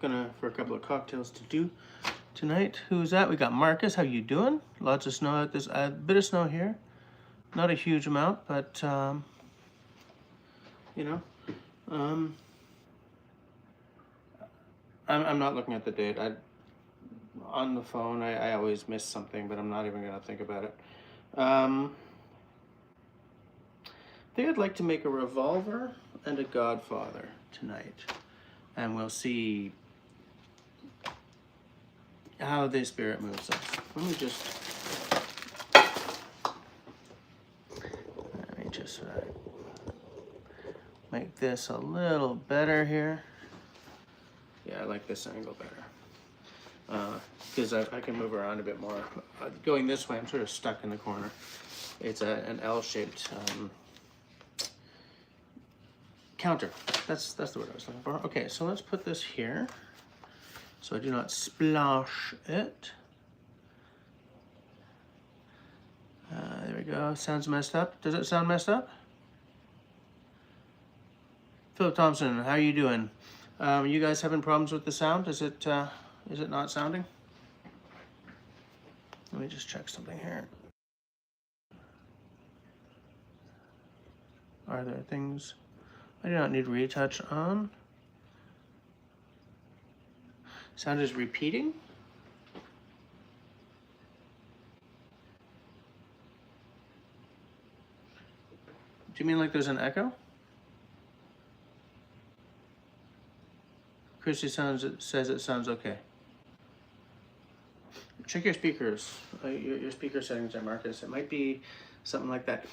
looking for a couple of cocktails to do tonight. Who's that? We got Marcus. How you doing? Lots of snow out this. A bit of snow here. Not a huge amount, but you know, I'm not looking at the date. On the phone, I always miss something, but I'm not even gonna think about it. I think I'd like to make a revolver and a Godfather tonight, and we'll see how the spirit moves us. Let me just make this a little better here. Yeah, I like this angle better because I can move around a bit more. Going this way, I'm sort of stuck in the corner. It's an L-shaped counter. That's the word I was looking for. Okay, so let's put this here so I do not splash it. There we go. Sounds messed up. Does it sound messed up? Philip Thompson, how are you doing? You guys having problems with the sound? Is it not sounding? Let me just check something here. Are there things I do not need retouch on? Sound is repeating. Do you mean like there's an echo? Christy says it sounds okay. Check your speakers, your speaker settings there, Marcus. It might be something like that.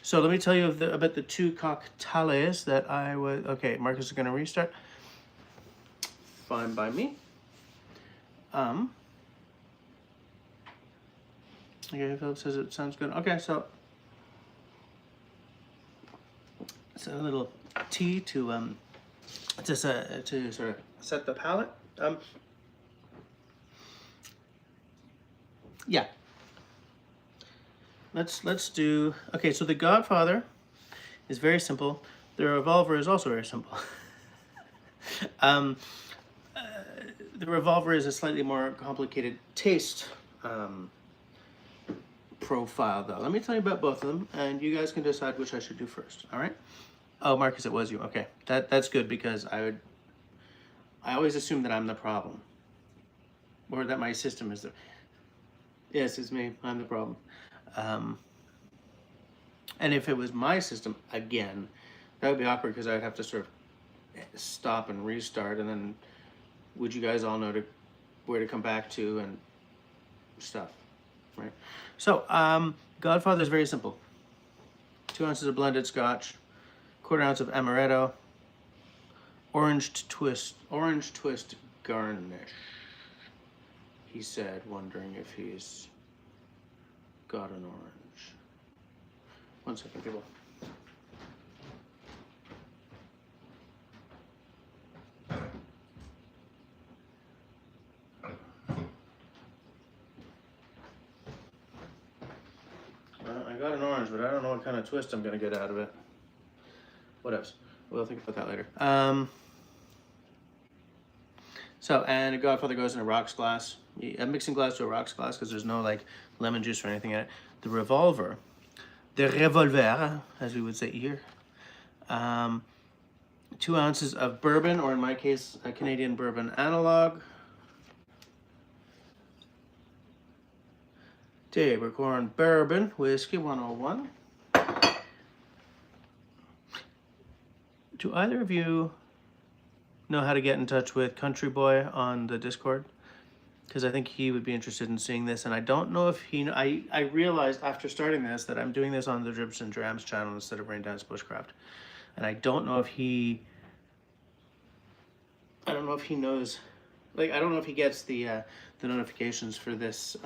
So let me tell you about the two cocktails that I would. Okay, Marcus is going to restart. Fine by me. Okay, Philip says it sounds good. Okay, so it's a little tea to sort of set the palate. Yeah. Let's do. Okay, so the Godfather is very simple. The revolver is also very simple. The revolver is a slightly more complicated taste profile, though. Let me tell you about both of them, and you guys can decide which I should do first. All right? Oh, Marcus, it was you. Okay, that's good because I always assume that I'm the problem, or that my system is the. Yes, it's me. I'm the problem. And if it was my system again, that would be awkward because I'd have to sort of stop and restart, and then would you guys all know where to come back to and stuff, right? So Godfather is very simple. 2 ounces of blended Scotch, 1/4 ounce of amaretto, orange twist garnish. He said, wondering if he's got an orange. 1 second, people. I got an orange, but I don't know what kind of twist I'm gonna get out of it. What else? We'll think about that later. And a Godfather goes in a rocks glass. A mixing glass to a rocks glass because there's no like lemon juice or anything in it. The revolver, as we would say here. 2 ounces of bourbon, or in my case, a Canadian bourbon analog. Tabercorn bourbon whiskey 101. Do either of you know how to get in touch with Country Boy on the Discord? Because I think he would be interested in seeing this, and I don't know if he. I realized after starting this that I'm doing this on the Dribs and Drams channel instead of Rain Dance Bushcraft, and I don't know if he. I don't know if he knows. Like, I don't know if he gets the notifications for this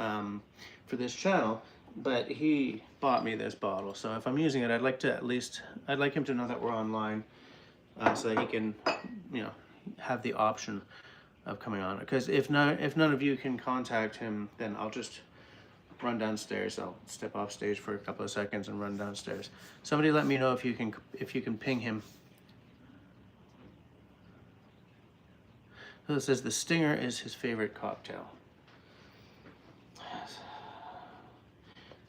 channel, but he bought me this bottle. So if I'm using it, I'd like him to know that we're online, so that he can, have the option of coming on. Because if none of you can contact him, then I'll just run downstairs. I'll step off stage for a couple of seconds and run downstairs. Somebody let me know if you can ping him. So it says the Stinger is his favorite cocktail.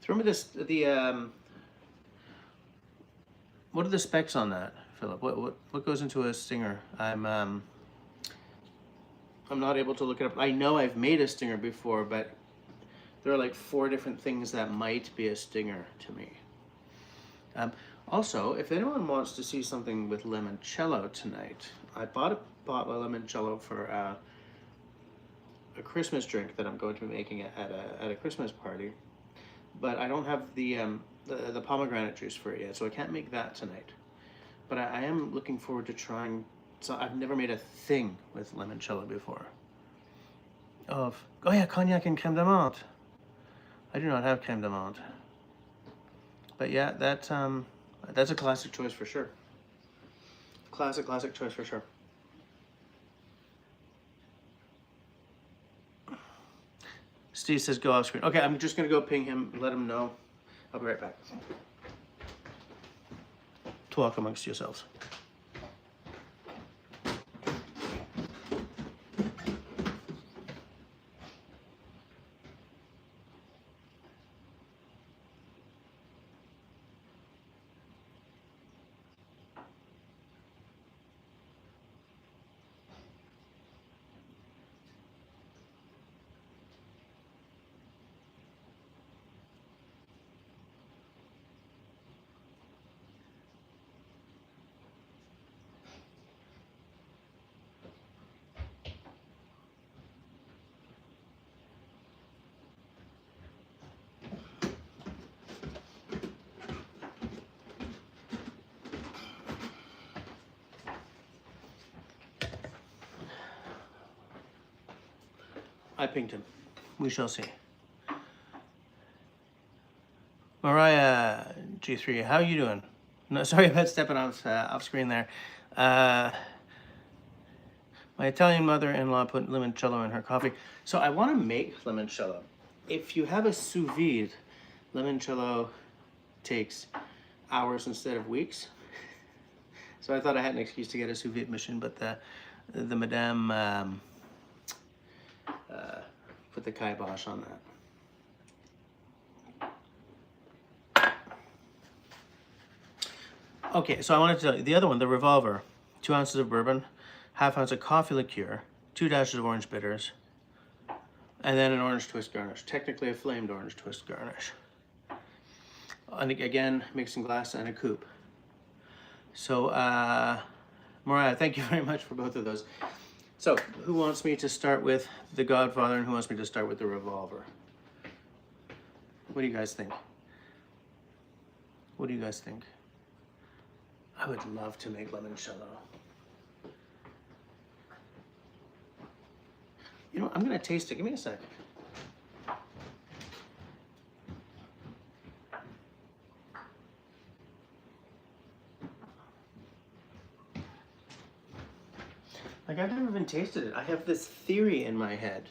Throw me this, what are the specs on that, Philip? What goes into a Stinger? I'm not able to look it up. I know I've made a Stinger before, but there are like 4 different things that might be a Stinger to me. Also, if anyone wants to see something with limoncello tonight, I bought my limoncello for a Christmas drink that I'm going to be making at a Christmas party, but I don't have the pomegranate juice for it yet, so I can't make that tonight. But I am looking forward to trying. So I've never made a thing with limoncello before. Oh yeah, cognac and creme de menthe. I do not have creme de menthe. But yeah, that's a classic choice for sure. Classic choice for sure. Steve says go off screen. Okay, I'm just gonna go ping him, let him know. I'll be right back. Talk amongst yourselves. I pinged him. We shall see. Mariah G3, how you doing? No, sorry about stepping off screen there. My Italian mother-in-law put limoncello in her coffee. So I want to make limoncello. If you have a sous vide, limoncello takes hours instead of weeks. So I thought I had an excuse to get a sous vide machine, but the madame put the kibosh on that. Okay, so I wanted to tell you, the other one, the Revolver, 2 ounces of bourbon, ½ ounce of coffee liqueur, 2 dashes of orange bitters, and then an orange twist garnish, technically a flamed orange twist garnish. And again, mixing glass and a coupe. So, Mariah, thank you very much for both of those. So, who wants me to start with the Godfather and who wants me to start with the Revolver? What do you guys think? What do you guys think? I would love to make limoncello. You know what? I'm gonna taste it. Give me a sec. Like, I've never even tasted it. I have this theory in my head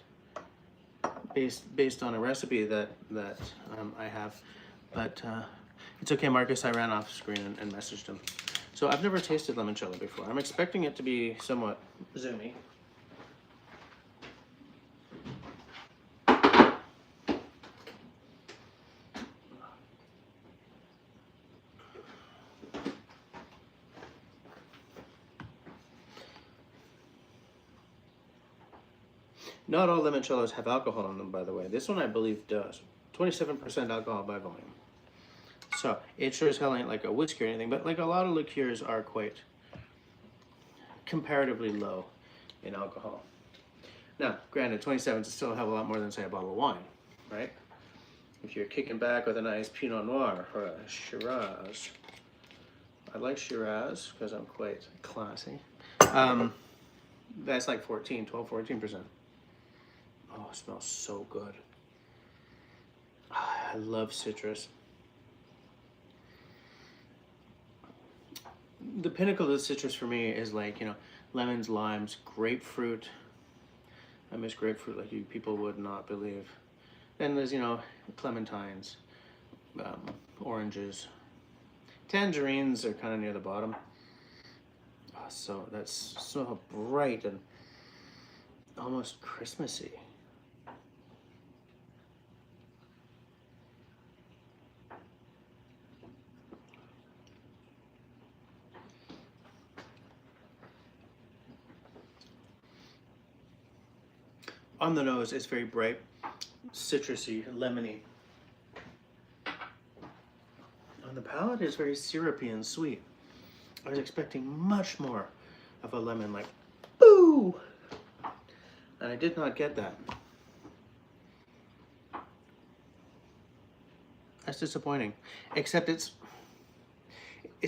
based on a recipe that I have, but it's okay, Marcus. I ran off screen and messaged him. So I've never tasted limoncello before. I'm expecting it to be somewhat zoomy. Not all limoncellos have alcohol in them, by the way. This one, I believe, does. 27% alcohol by volume. So, it sure as hell ain't like a whiskey or anything, but like a lot of liqueurs are quite comparatively low in alcohol. Now, granted, 27 is still a hell of a lot more than, say, a bottle of wine, right? If you're kicking back with a nice Pinot Noir or a Shiraz. I like Shiraz because I'm quite classy. That's like 14%. Oh, it smells so good. I love citrus. The pinnacle of the citrus for me is like, lemons, limes, grapefruit. I miss grapefruit like you people would not believe. Then there's, clementines, oranges. Tangerines are kind of near the bottom. Oh, so that's so bright and almost Christmassy. On the nose, it's very bright, citrusy, lemony. On the palate, it's very syrupy and sweet. I was expecting much more of a lemon, like, boo! And I did not get that. That's disappointing. Except it's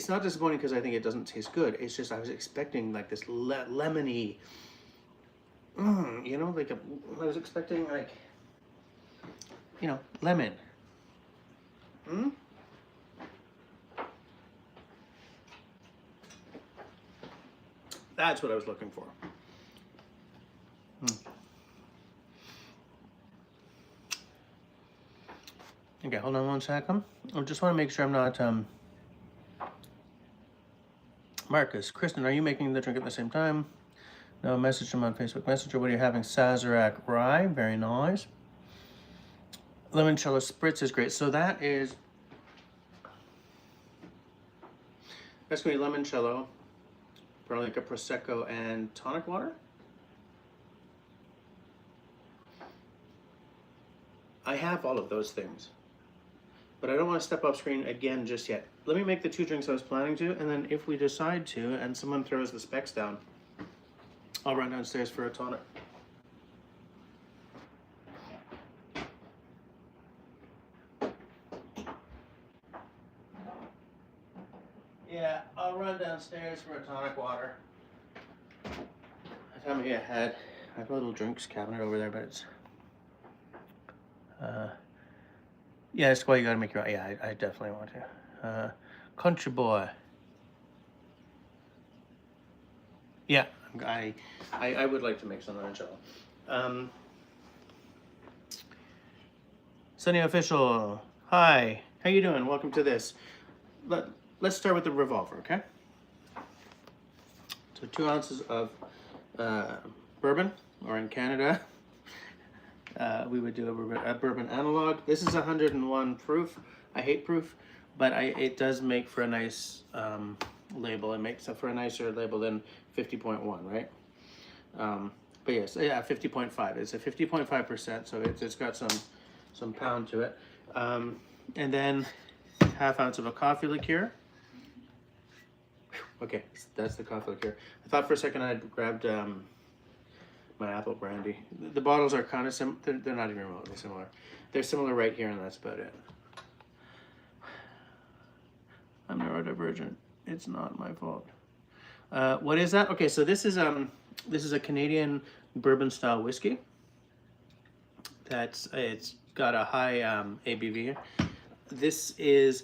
not disappointing because I think it doesn't taste good. It's just I was expecting like this lemony, you know, like I was expecting like, you know, lemon. That's what I was looking for. Okay, hold on one second. I just want to make sure I'm not, Marcus, Kristen, are you making the drink at the same time? No, message them on Facebook Messenger. What are you having? Sazerac rye, very nice. Limoncello spritz is great. So that's going to be limoncello, probably like a Prosecco and tonic water. I have all of those things, but I don't want to step off screen again just yet. Let me make the 2 drinks I was planning to, and then if we decide to, and someone throws the specs down, I'll run downstairs for a tonic. Yeah, I'll run downstairs for a tonic water. I found me ahead. I have a little drinks cabinet over there, but it's... yeah, that's why you gotta make your... Yeah, I definitely want to. Country boy. Yeah, I would like to make some limoncello. Sunny Official, hi. How you doing? Welcome to this. Let's start with the revolver, okay? So 2 ounces of bourbon, or in Canada, we would do a bourbon analog. This is 101 proof. I hate proof, but it does make for a nice label. It makes for a nicer label than 50.1, right? But yes, yeah, 50.5. It's a 50.5%, so it's got some pound to it. And then ½ ounce of a coffee liqueur. Okay, that's the coffee liqueur. I thought for a second I'd grabbed my apple brandy. The bottles are kind of they're not even remotely similar. They're similar right here, and that's about it. I'm neurodivergent. It's not my fault. What is that? Okay, so this is a Canadian bourbon style whiskey. It's got a high ABV. This is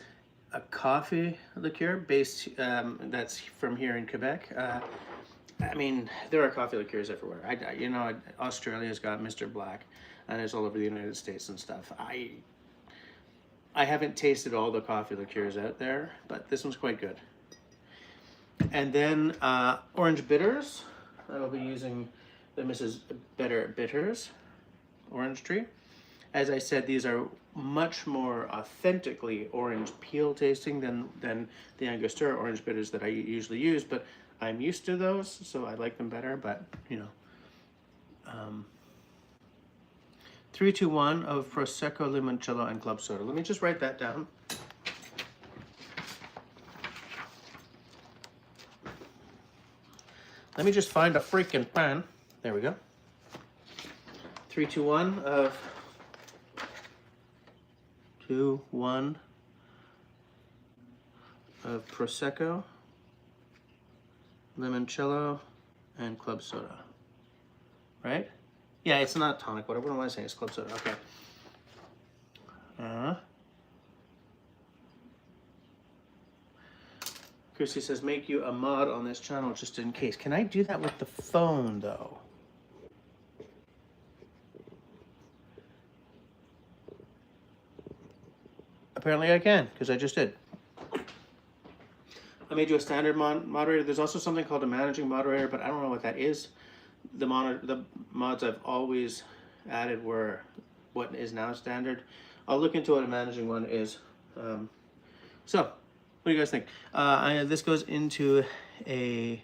a coffee liqueur based that's from here in Quebec. I mean, there are coffee liqueurs everywhere. You know, Australia's got Mr. Black, and it's all over the United States and stuff. I haven't tasted all the coffee liqueurs out there, but this one's quite good. And then orange bitters. I will be using the Mrs. Better Bitters orange tree. As I said, these are much more authentically orange peel tasting than the Angostura orange bitters that I usually use, but I'm used to those, so I like them better, but you know. 3 to 1 of Prosecco, limoncello, and club soda. Let me just write that down. Let me just find a freaking pen. There we go. 3 to 1 of 1 of Prosecco, limoncello, and club soda. Right? Yeah, it's not tonic water. What am I saying? It's club soda. Okay. Chrissy says, make you a mod on this channel just in case. Can I do that with the phone, though? Apparently I can, because I just did. I made you a standard moderator. There's also something called a managing moderator, but I don't know what that is. the mods I've always added were what is now standard. I'll look into what a managing one is. So, what do you guys think? This goes into a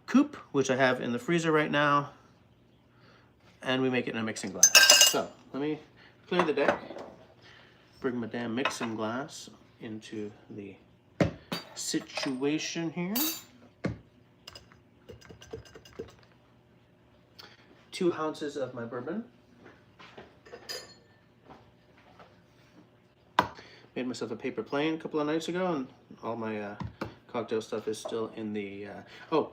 coupe, which I have in the freezer right now, and we make it in a mixing glass. So, let me clear the deck, bring my damn mixing glass into the situation here. 2 ounces of my bourbon. Made myself a paper plane a couple of nights ago, and all my cocktail stuff is still in the... Oh,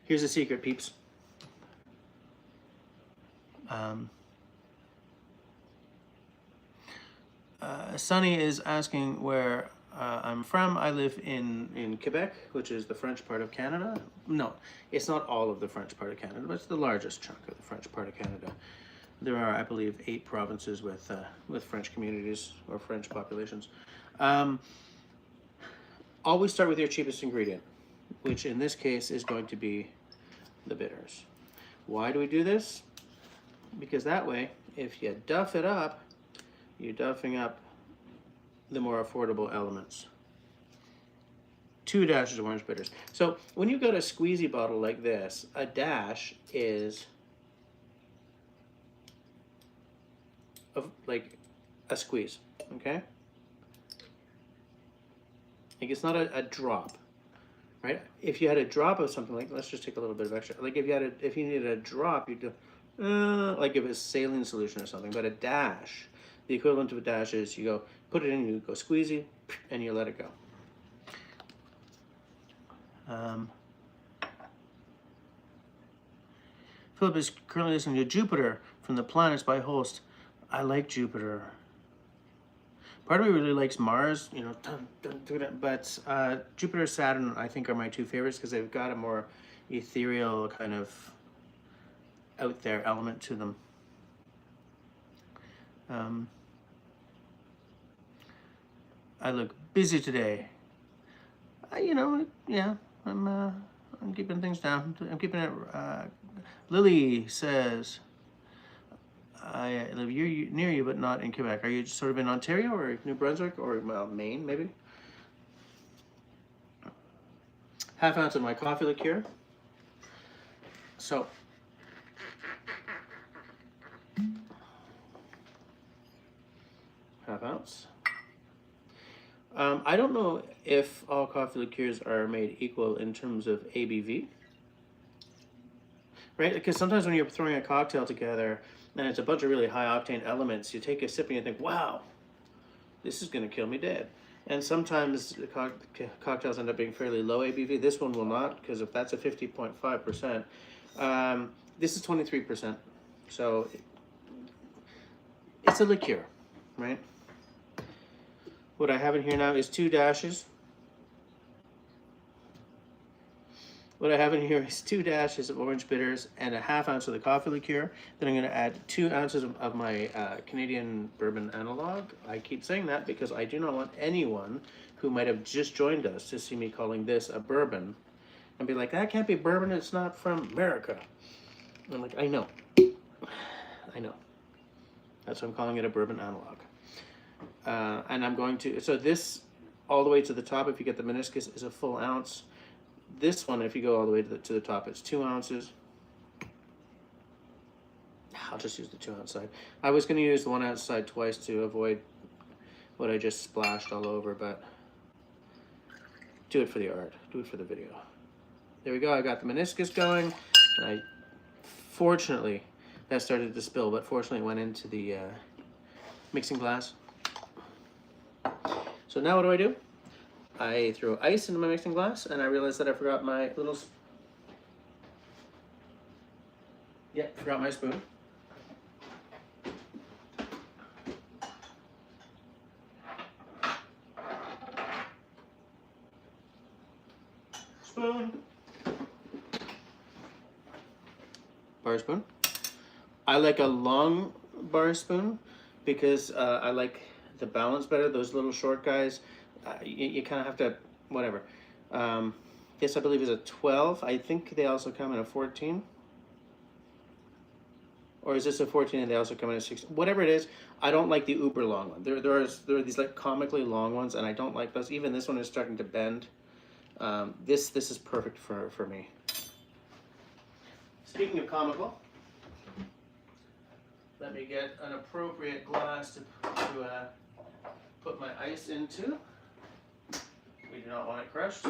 here's a secret, peeps. Sunny is asking where I'm from. I live in Quebec, which is the French part of Canada. No, it's not all of the French part of Canada, but it's the largest chunk of the French part of Canada. There are, I believe, 8 provinces with French communities or French populations. Always start with your cheapest ingredient, which in this case is going to be the bitters. Why do we do this? Because that way, if you duff it up, you're duffing up the more affordable elements. 2 dashes of orange bitters. So when you've got a squeezy bottle like this, a dash is of like a squeeze, okay? Like it's not a drop, right? If you had a drop of something, like let's just take a little bit of extra. Like if you needed a drop, you'd go like if it's saline solution or something. But a dash, the equivalent of a dash is you go put it in, you go squeezy, and you let it go. Philip is currently listening to Jupiter from the Planets by Holst. I like Jupiter. Part of me really likes Mars, you know, but Jupiter, Saturn, I think are my 2 favorites because they've got a more ethereal kind of out there element to them. I look busy today. You know, yeah, I'm keeping things down. I'm keeping it. Lily says, I live near you, but not in Quebec. Are you sort of in Ontario or New Brunswick or Maine, maybe? Half ounce of my coffee liqueur. So, half ounce. I don't know if all coffee liqueurs are made equal in terms of ABV, right? Because sometimes when you're throwing a cocktail together and it's a bunch of really high octane elements, you take a sip and you think, wow, this is going to kill me dead. And sometimes the cocktails end up being fairly low ABV. This one will not, because if that's a 50.5%, this is 23%. So it's a liqueur, right? What I have in here now is 2 dashes. What I have in here is 2 dashes of orange bitters and a half ounce of the coffee liqueur. Then I'm going to add 2 ounces of my Canadian bourbon analog. I keep saying that because I do not want anyone who might have just joined us to see me calling this a bourbon and be like, that can't be bourbon, it's not from America. And I'm like, I know. That's why I'm calling it a bourbon analog. And I'm going to, so this all the way to the top, if you get the meniscus, is a full ounce. This one, if you go all the way to the top, it's 2 ounces. I'll just use the 2 ounce side. I was going to use the 1 ounce side twice to avoid what I just splashed all over, but do it for the art, do it for the video. There we go, I got the meniscus going, and fortunately, that started to spill, but fortunately it went into the mixing glass. So now what do? I throw ice into my mixing glass, and I realized that I forgot my little... forgot my spoon. Spoon. Bar spoon. I like a long bar spoon because I like the balance better. Those little short guys, you kind of have to, whatever. This I believe is a 12. I think they also come in a 14. Or is this a 14 and they also come in a 16? Whatever it is, I don't like the uber long one. There are these like comically long ones, and I don't like those. Even this one is starting to bend. This is perfect for me. Speaking of comical, let me get an appropriate glass to put my ice into. We do not want it crushed.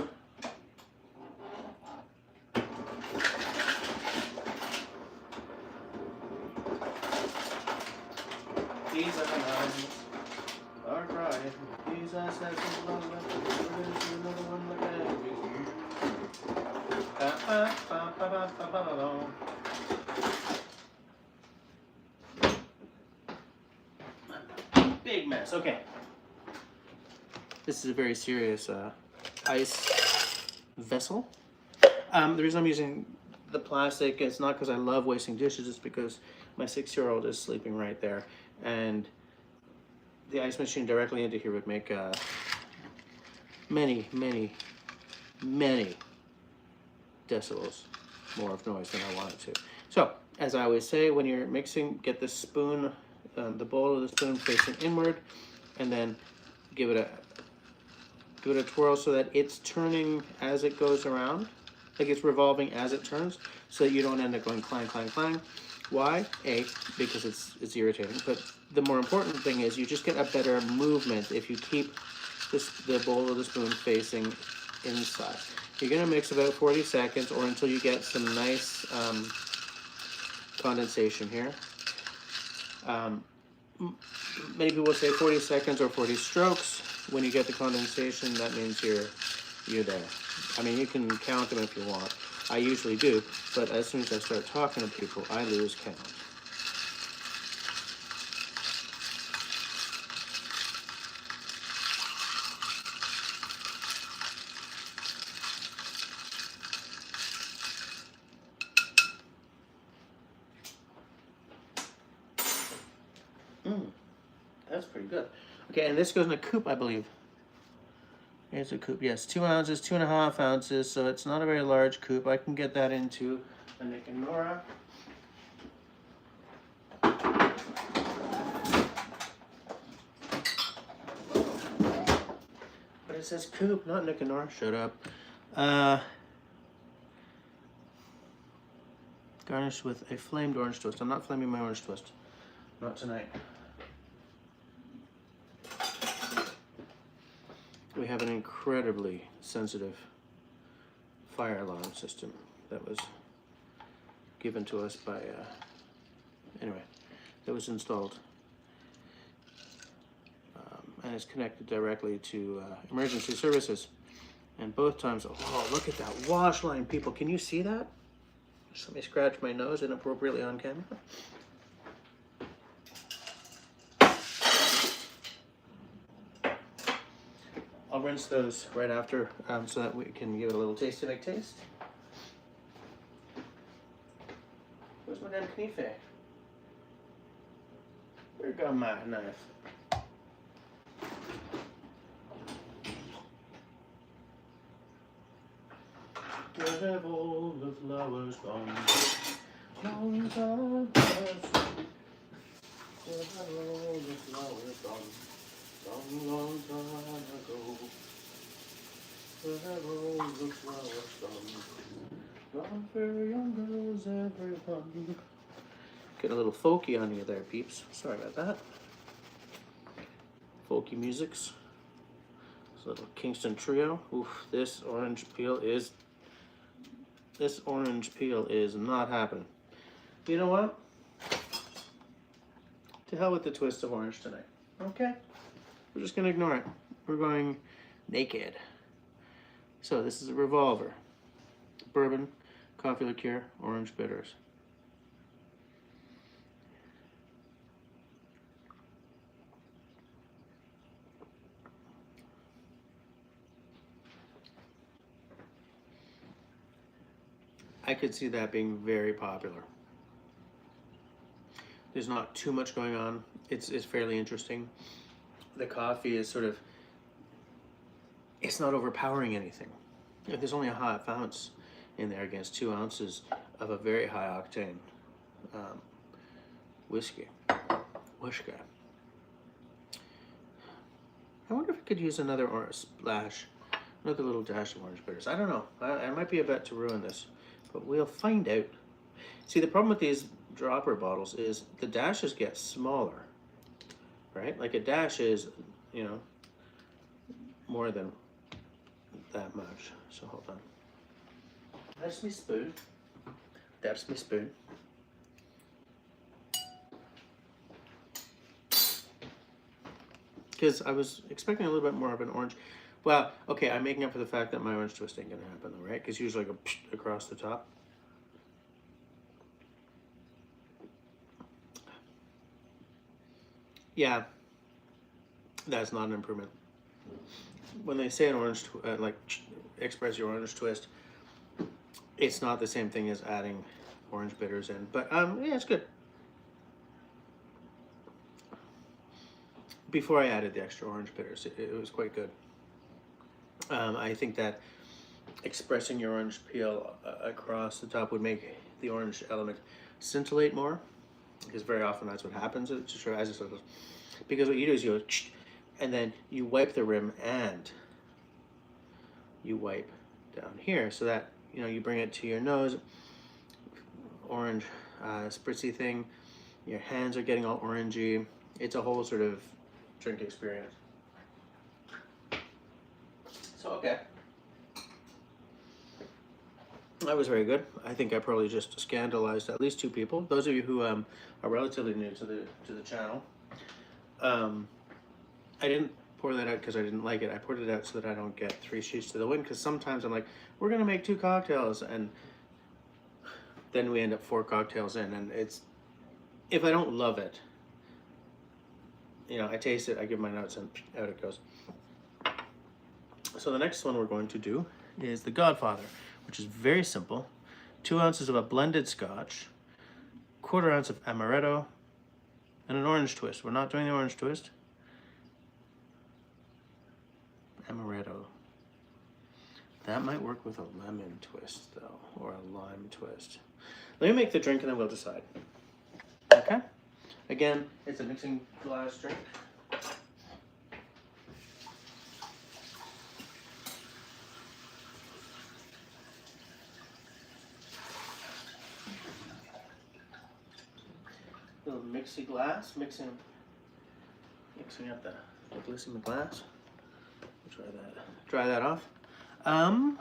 These are hands are crying. Jesus has his love left. Another one look at you. Big mess. Okay. This is a very serious ice vessel. The reason I'm using the plastic is not because I love wasting dishes, it's because my 6-year-old is sleeping right there. And the ice machine directly into here would make many decibels more of noise than I want it to. So, as I always say, when you're mixing, get the spoon, the bowl of the spoon facing inward, and then give it a twirl so that it's turning as it goes around, like it's revolving as it turns, so that you don't end up going clang, clang, clang. Why? A, because it's irritating, but the more important thing is you just get a better movement if you keep the bowl of the spoon facing inside. You're going to mix about 40 seconds or until you get some nice condensation here. Many people say 40 seconds or 40 strokes. When you get the condensation, that means you're there. I mean, you can count them if you want. I usually do, but as soon as I start talking to people, I lose count. That's pretty good. Okay, and this goes in a coupe, I believe. Here's a coupe. Yes, 2 ounces, 2.5 ounces, so it's not a very large coupe. I can get that into a Nick and Nora. But it says coupe, not Nick and Nora. Shut up. Garnished with a flamed orange twist. I'm not flaming my orange twist. Not tonight. We have an incredibly sensitive fire alarm system that was given to us by, anyway, that was installed. And it's connected directly to emergency services. And both times, oh, look at that wash line, people. Can you see that? Just let me scratch my nose inappropriately on camera. I'll rinse those right after so that we can give it a little taste to make taste. Where's Madame Knife? Where got my knife? Where have all the flowers gone? Long time past. Where have all the flowers gone? Long time ago. Where have all the flowers gone? Gone for young girls, everyone. Get a little folky on you there, peeps. Sorry about that. Folky musics. This little Kingston trio. Oof, this orange peel is not happening. You know what? To hell with the twist of orange tonight. Okay? We're just going to ignore it. We're going naked. So this is a revolver. Bourbon, coffee liqueur, orange bitters. I could see that being very popular. There's not too much going on. It's fairly interesting. The coffee is sort of, it's not overpowering anything. If there's only a half ounce in there against 2 ounces of a very high octane um, whiskey. I wonder if I could use another splash, another little dash of orange bitters. I don't know. I might be a bet to ruin this, but we'll find out. See, the problem with these dropper bottles is the dashes get smaller, right? Like a dash is, you know, more than that much. So hold on. That's my spoon. That's my spoon. Because I was expecting a little bit more of an orange. Well, okay, I'm making up for the fact that my orange twist ain't gonna happen though, right? Because usually I go across the top. Yeah, that's not an improvement. When they say an orange, like express your orange twist, it's not the same thing as adding orange bitters in. But yeah, it's good. Before I added the extra orange bitters, it was quite good. I think that expressing your orange peel across the top would make the orange element scintillate more, because very often that's what happens. It just as it goes, because what you do is you go, and then you wipe the rim and you wipe down here so that you bring it to your nose, orange spritzy thing. Your hands are getting all orangey. It's a whole sort of drink experience. So okay, that was very good. I think I probably just scandalized at least 2 people. Those of you who are relatively new to the channel, I didn't pour that out because I didn't like it. I poured it out so that I don't get 3 sheets to the wind, because sometimes I'm like, we're gonna make 2 cocktails, and then we end up 4 cocktails in, and it's, if I don't love it, I taste it, I give my notes, and out it goes. So the next one we're going to do is the Godfather, which is very simple. 2 ounces of a blended scotch, 1/4 ounce of amaretto, and an orange twist. We're not doing the orange twist. Amaretto. That might work with a lemon twist, though, or a lime twist. Let me make the drink and then we'll decide. Okay? Again, it's a mixing glass drink. Little mixy glass, mixing up the bliss in the glass. Dry that off.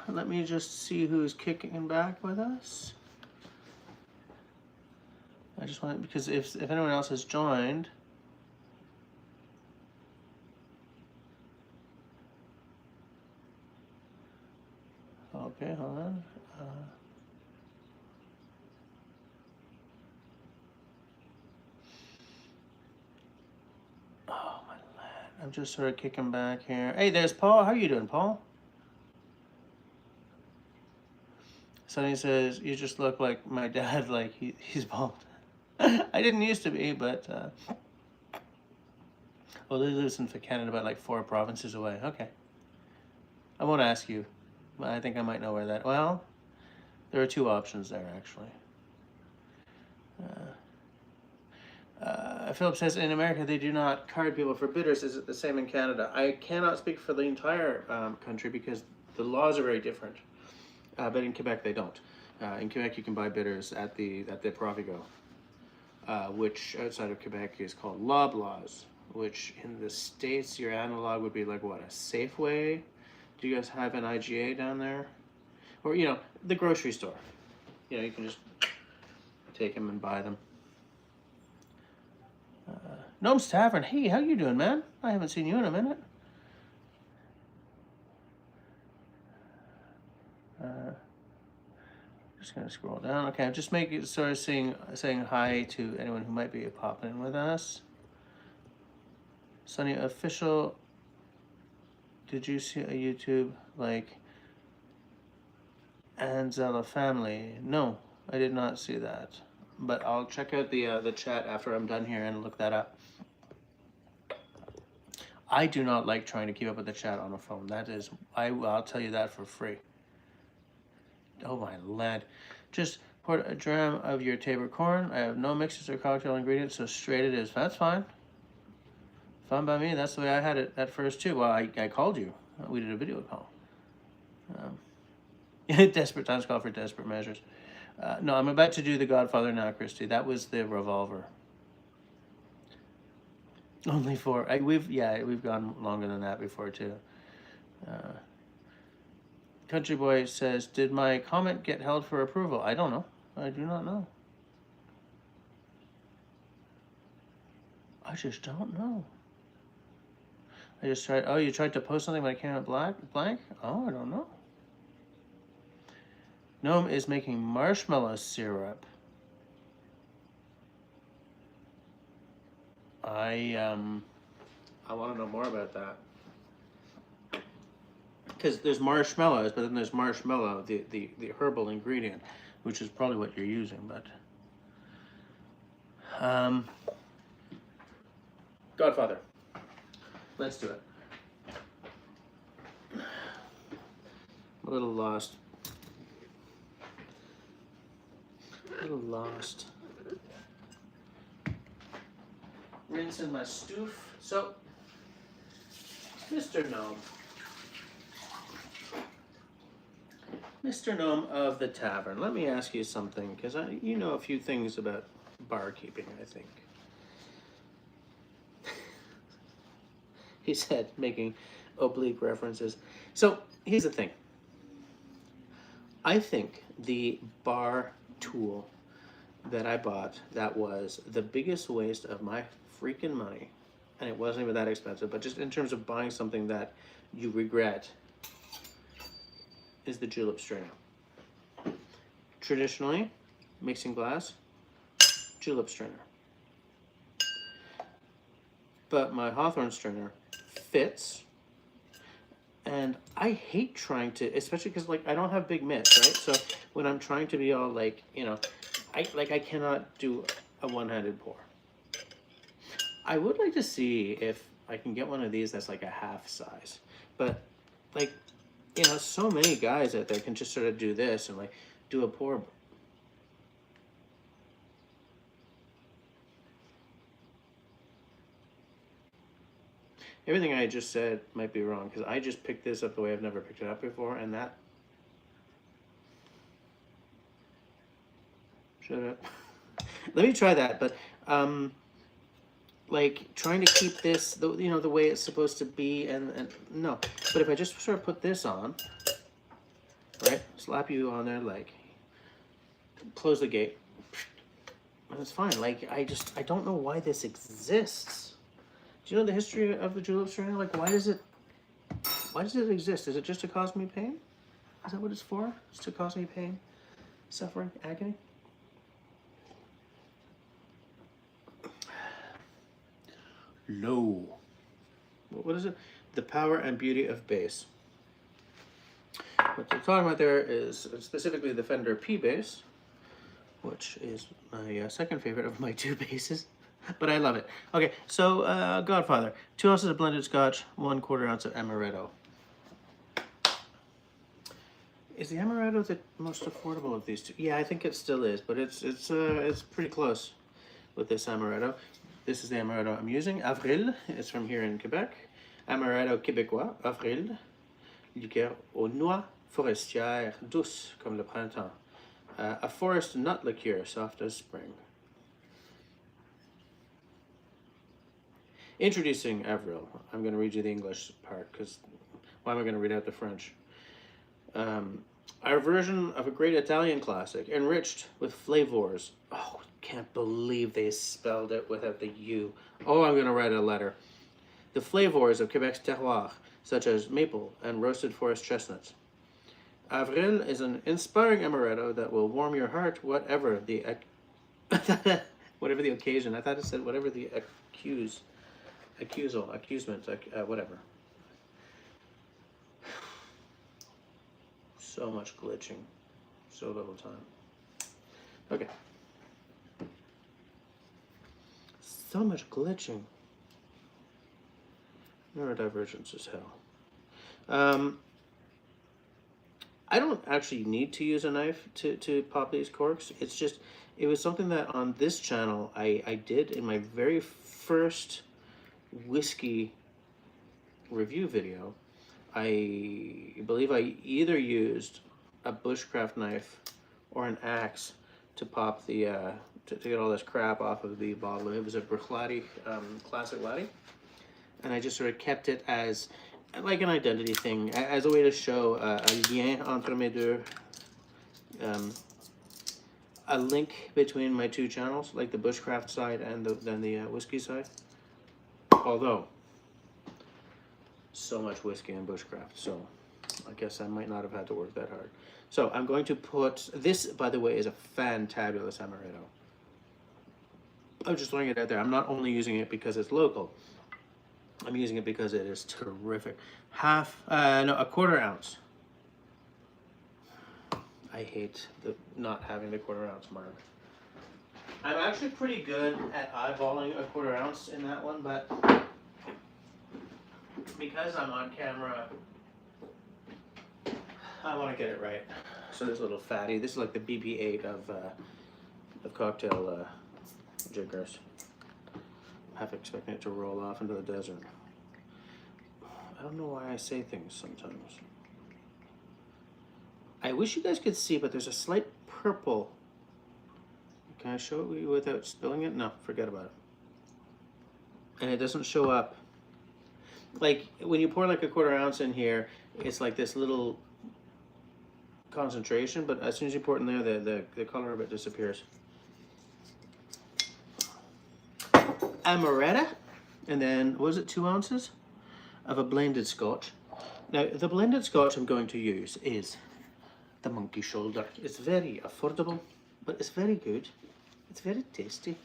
Let me just see who's kicking back with us. I just want, because if anyone else has joined, okay, hold on. Oh my land, I'm just sort of kicking back here. Hey, there's Paul. How are you doing, Paul? Sonny says, you just look like my dad, like he's bald. I didn't used to be, but well, they lives in Canada, about like 4 provinces away. Okay. I won't ask you. I think I might know where that, well, there are 2 options there, actually. Philip says, in America, they do not card people for bitters. Is it the same in Canada? I cannot speak for the entire country because the laws are very different. But in Quebec, they don't. In Quebec, you can buy bitters at the Provigo, which outside of Quebec is called Loblaws, which in the States, your analog would be like, what, a Safeway? Do you guys have an IGA down there? Or, the grocery store. You can just take them and buy them. Gnome's Tavern. Hey, how you doing, man? I haven't seen you in a minute. Just gonna scroll down. Okay, I'm just saying hi to anyone who might be popping in with us. Sunny official. Did you see a YouTube like Anzella family? No, I did not see that. But I'll check out the chat after I'm done here and look that up. I do not like trying to keep up with the chat on a phone. That is, I'll tell you that for free. Oh my land. Just pour a dram of your Tabor corn. I have no mixes or cocktail ingredients, so straight it is. That's fine. Fine by me. That's the way I had it at first too. Well, I called you. We did a video call. Desperate times call for desperate measures. No, I'm about to do The Godfather now, Christy. That was the revolver. Only 4. We've gone longer than that before too. Country Boy says, "Did my comment get held for approval?" I don't know. I do not know. I just don't know. I just tried. Oh, you tried to post something, but I came out blank. Oh, I don't know. Gnome is making marshmallow syrup. I want to know more about that. Because there's marshmallows, but then there's marshmallow, the herbal ingredient, which is probably what you're using. But Godfather, let's do it. I'm a little lost. Rinsing my stoof. So, Mr. Gnome. Mr. Gnome of the Tavern, let me ask you something, because you know a few things about barkeeping, I think. He said, making oblique references. So, here's the thing. I think the bar tool that I bought that was the biggest waste of my freaking money, and it wasn't even that expensive, but just in terms of buying something that you regret, is the julep strainer. Traditionally, mixing glass, julep strainer. But my Hawthorne strainer fits, and I hate trying to, especially because like I don't have big mitts, right? So when I'm trying to be all like, you know, I cannot do a one-handed pour. I would like to see if I can get one of these that's like a half size, but like, you know, so many guys out there can just sort of do this and like do a pour. Everything I just said might be wrong because I just picked this up the way I've never picked it up before, and that. Shut up. Let me try that, but like trying to keep this, you know, the way it's supposed to be, and no. But if I just sort of put this on, right, slap you on there, like, close the gate, and it's fine. Like, I don't know why this exists. Do you know the history of the julep strainer? Like, why does it exist? Is it just to cause me pain? Is that what it's for? It's to cause me pain, suffering, agony? Low. What is it? The power and beauty of bass. What they're talking about there is specifically the Fender P bass, which is my second favorite of my 2 basses, but I love it. Okay, so Godfather, 2 ounces of blended Scotch, 1/4 ounce of amaretto. Is the amaretto the most affordable of these two? Yeah, I think it still is, but it's pretty close with this amaretto. This is the amaretto I'm using. Avril, it's from here in Quebec. Amaretto québécois, Avril. Liqueur aux noix forestières, douce comme le printemps. A forest nut liqueur, soft as spring. Introducing Avril. I'm going to read you the English part because why am I going to read out the French? Our version of a great Italian classic, enriched with flavors. Oh, can't believe they spelled it without the U. Oh, I'm going to write a letter. The flavors of Quebec's terroir, such as maple and roasted forest chestnuts. Avril is an inspiring amaretto that will warm your heart, whatever the occasion. I thought it said whatever the accusement, whatever. So much glitching, so little time. Okay. So much glitching. Neurodivergence is hell. I don't actually need to use a knife to pop these corks. It's just, it was something that on this channel I did in my very first whiskey review video. I believe I either used a bushcraft knife or an axe to pop the, to get all this crap off of the bottle. It was a Bruichladdich Classic Laddie. And I just sort of kept it as like an identity thing, as a way to show a lien entre mes deux, a link between my two channels, like the bushcraft side and then the whiskey side. Although, so much whiskey and bushcraft, so I guess I might not have had to work that hard. So I'm going to put, this by the way is a fantabulous amaretto. I'm just throwing it out there. I'm not only using it because it's local. I'm using it because it is terrific. A quarter ounce. I hate not having the quarter ounce mark. I'm actually pretty good at eyeballing a quarter ounce in that one, but because I'm on camera, I want to get it right. So this little fatty, this is like the BB-8 of cocktail jiggers. Half expecting it to roll off into the desert. I don't know why I say things sometimes. I wish you guys could see, but there's a slight purple. Can I show it you without spilling it? No, forget about it. And it doesn't show up. Like when you pour like a quarter ounce in here, it's like this little concentration, but as soon as you pour it in there, the color of it disappears. Amaretto, and then was it 2 ounces of a blended scotch. Now the blended scotch I'm going to use is the Monkey Shoulder. It's very affordable, but it's very good. It's very tasty.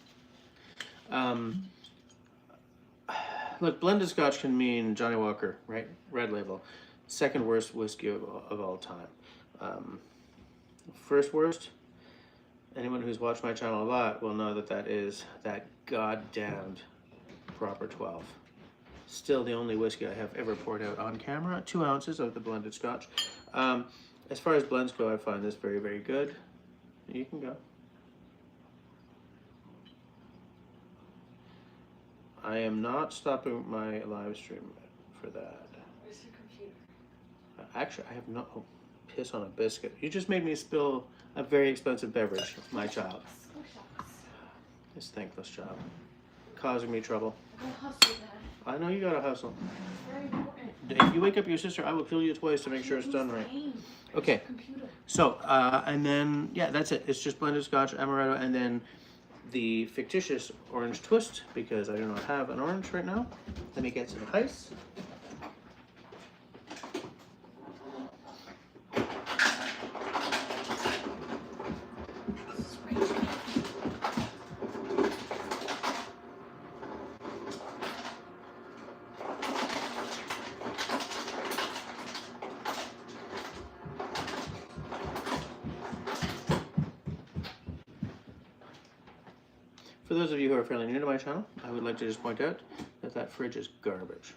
Look, blended scotch can mean Johnny Walker, right? Red Label, second worst whiskey of all time. First worst, anyone who's watched my channel a lot will know that is that goddamned Proper 12. Still the only whiskey I have ever poured out on camera. 2 ounces of the blended scotch. As far as blends go, I find this very, very good. You can go. I am not stopping my live stream for that. Where's your computer? Actually, I have no... Oh, piss on a biscuit. You just made me spill a very expensive beverage, my child. This thankless job. Causing me trouble. I gotta hustle, Dad. I know you gotta hustle. It's very important. If you wake up your sister, I will kill you twice to make sure it's done right. Okay. So, and then, yeah, that's it. It's just blended scotch, amaretto, and then the fictitious orange twist, because I do not have an orange right now. Let me get some ice. For those of you who are fairly new to my channel, I would like to just point out that fridge is garbage.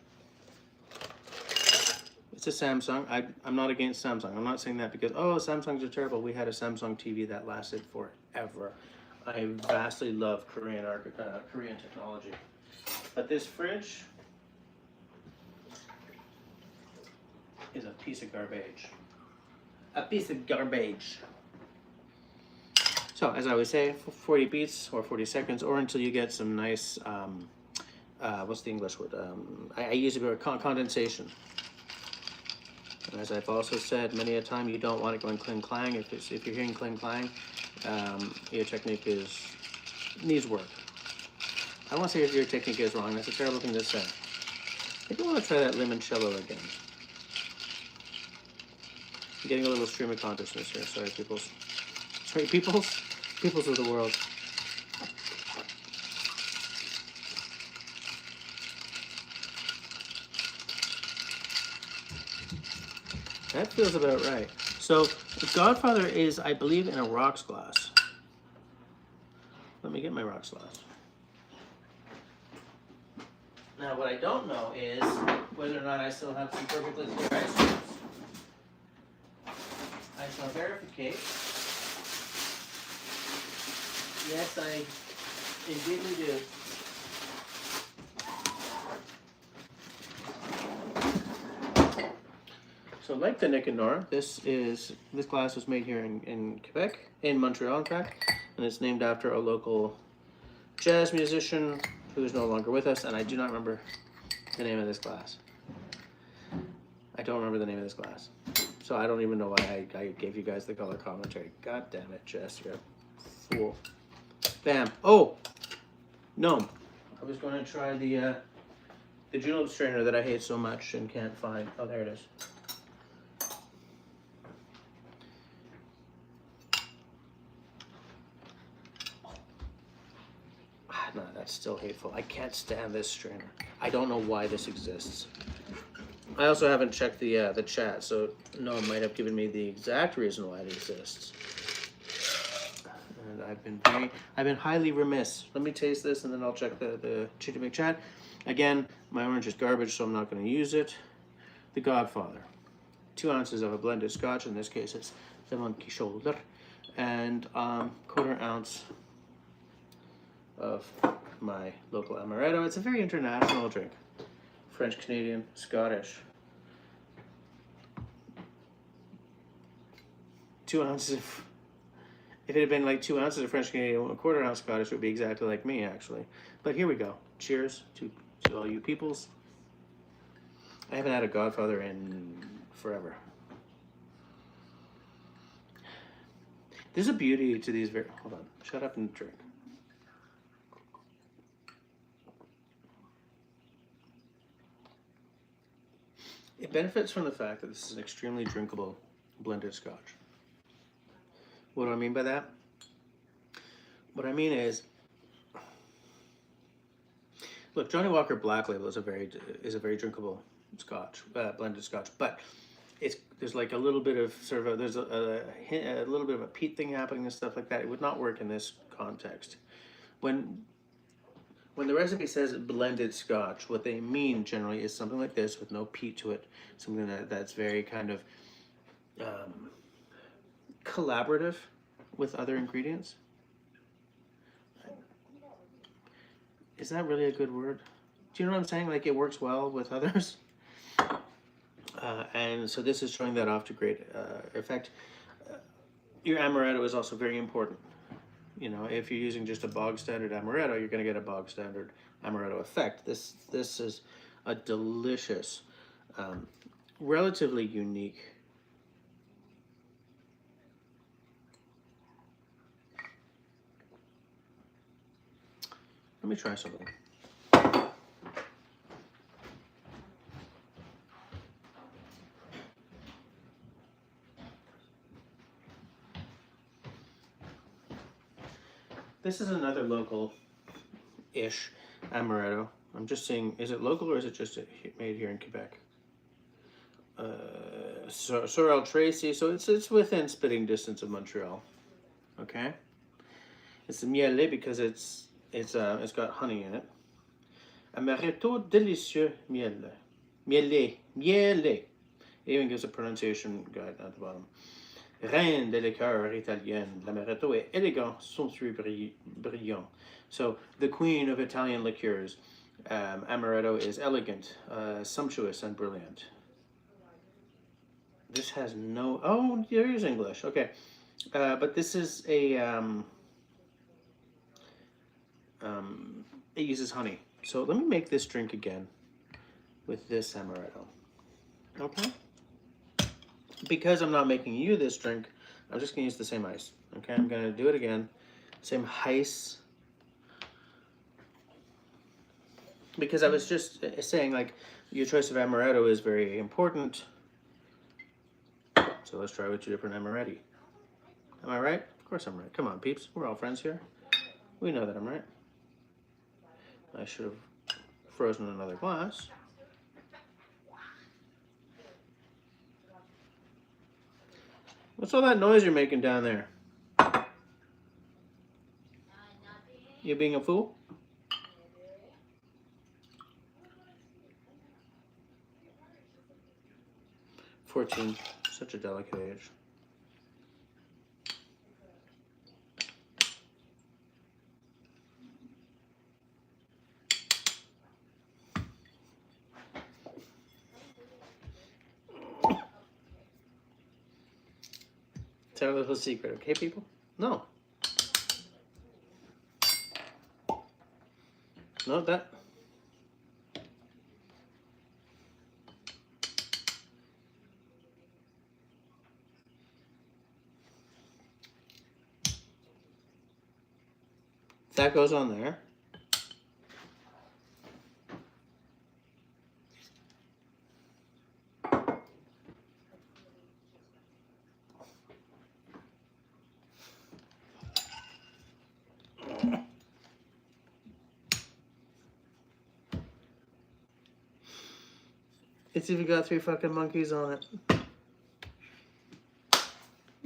It's a Samsung. I'm not against Samsung. I'm not saying that because, oh, Samsungs are terrible. We had a Samsung TV that lasted forever. I vastly love Korean technology. But this fridge is a piece of garbage. A piece of garbage. So, as I would say, 40 beats or 40 seconds, or until you get some nice, what's the English word? I use the word condensation. And as I've also said many a time, you don't want it going cling clang. If you're hearing cling clang, your technique needs work. I don't want to say if your technique is wrong. That's a terrible thing to say. Maybe I want to try that limoncello again. I'm getting a little stream of consciousness here. Sorry, peoples. Sorry, peoples. Peoples of the world. That feels about right. So, the Godfather is, I believe, in a rocks glass. Let me get my rocks glass. Now, what I don't know is whether or not I still have some perfectly clear ice cubes. I'll verificate. Yes, I indeed do. So like the Nick and Nora, this glass was made here in Quebec, in Montreal in fact, and it's named after a local jazz musician who is no longer with us, and I do not remember the name of this glass. I don't remember the name of this glass. So I don't even know why I gave you guys the color commentary. God damn it, Jess, you're a fool. Bam. Oh! Gnome. I was going to try the julep strainer that I hate so much and can't find. Oh, there it is. No, that's still hateful. I can't stand this strainer. I don't know why this exists. I also haven't checked the chat, so Noah might have given me the exact reason why it exists. And I've been highly remiss. Let me taste this, and then I'll check the Chitty Big Chat. Again, my orange is garbage, so I'm not going to use it. The Godfather. 2 ounces of a blended Scotch. In this case, it's the Monkey Shoulder, and 1/4 ounce of my local amaretto. It's a very international drink. French, Canadian, Scottish. 2 ounces of, if it had been like 2 ounces of French Canadian, 1/4 ounce Scottish would be exactly like me actually. But here we go. Cheers to all you peoples. I haven't had a Godfather in forever. There's a beauty to these hold on, shut up and drink. It benefits from the fact that this is an extremely drinkable blended Scotch. What do I mean by that? What I mean is, look, Johnny Walker Black Label is a very drinkable Scotch, blended Scotch, but there's like a little bit of sort of there's a little bit of a peat thing happening and stuff like that. It would not work in this context. When the recipe says blended Scotch, what they mean generally is something like this with no peat to it, something that's very kind of collaborative with other ingredients. Is that really a good word? Do you know what I'm saying? Like it works well with others. And so this is showing that off to great effect. Your amaretto is also very important. You know, if you're using just a bog standard amaretto, you're going to get a bog standard amaretto effect. This is a delicious, relatively unique. Let me try something. This is another local-ish amaretto. I'm just seeing, is it local or is it just made here in Quebec? Sorel Tracy, so it's within spitting distance of Montreal. Okay, it's miellé because it's got honey in it. Amaretto délicieux miellé, miellé. It even gives a pronunciation guide at the bottom. Reine des liqueurs italiennes, l'amaretto est élégant, somptueux, brillant. So the queen of Italian liqueurs, amaretto is elegant, sumptuous, and brilliant. This has no, oh, there is English, okay. But this is a, it uses honey. So let me make this drink again with this amaretto, okay? Because I'm not making you this drink, I'm just gonna use the same ice, okay? I'm gonna do it again, same ice. Because I was just saying, like, your choice of amaretto is very important. So let's try with 2 different amaretti. Am I right? Of course I'm right. Come on, peeps. We're all friends here. We know that I'm right. I should have frozen another glass. What's all that noise you're making down there? You being a fool? "14, such a delicate age." It's our little secret, okay, people? No. No, that. That goes on there. It's even got 3 fucking monkeys on it.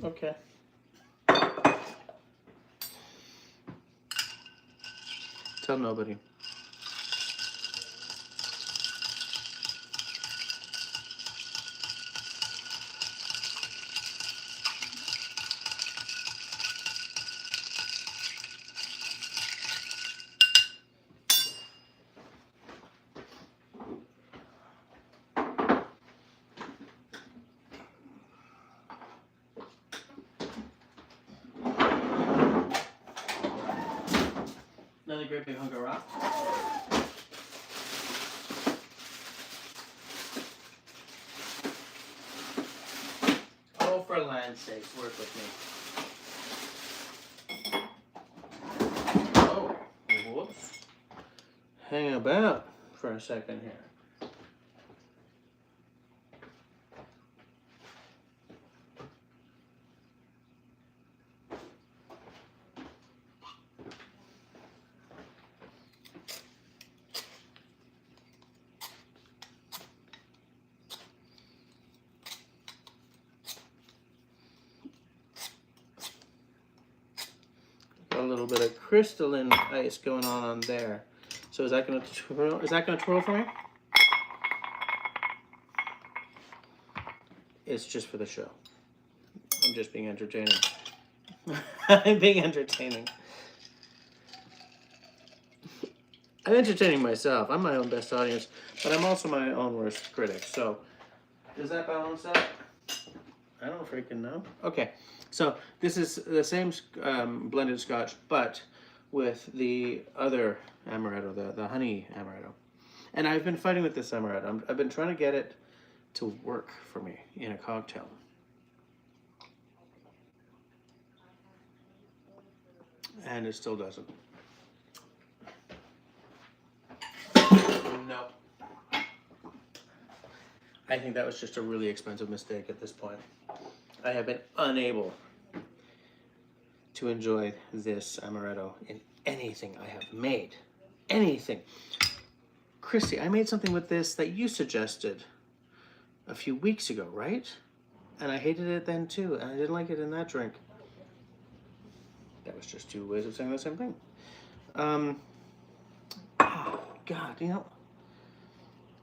Okay. Tell nobody. Another great big hunk of rock. Oh, for land's sake, work with me. Oh, whoops. Hang about for a second here. A little bit of crystalline ice going on there. So is that going to twirl? Is that going to twirl for me? It's just for the show. I'm just being entertaining. I'm being entertaining. I'm entertaining myself. I'm my own best audience, but I'm also my own worst critic. So does that balance out? I don't freaking know. Okay, so this is the same blended scotch, but with the other amaretto, the honey amaretto. And I've been fighting with this amaretto. I've been trying to get it to work for me in a cocktail. And it still doesn't. No. I think that was just a really expensive mistake at this point. I have been unable to enjoy this amaretto in anything I have made. Anything. Chrissy, I made something with this that you suggested a few weeks ago, right? And I hated it then too, and I didn't like it in that drink. That was just 2 ways of saying the same thing. Oh, God, you know,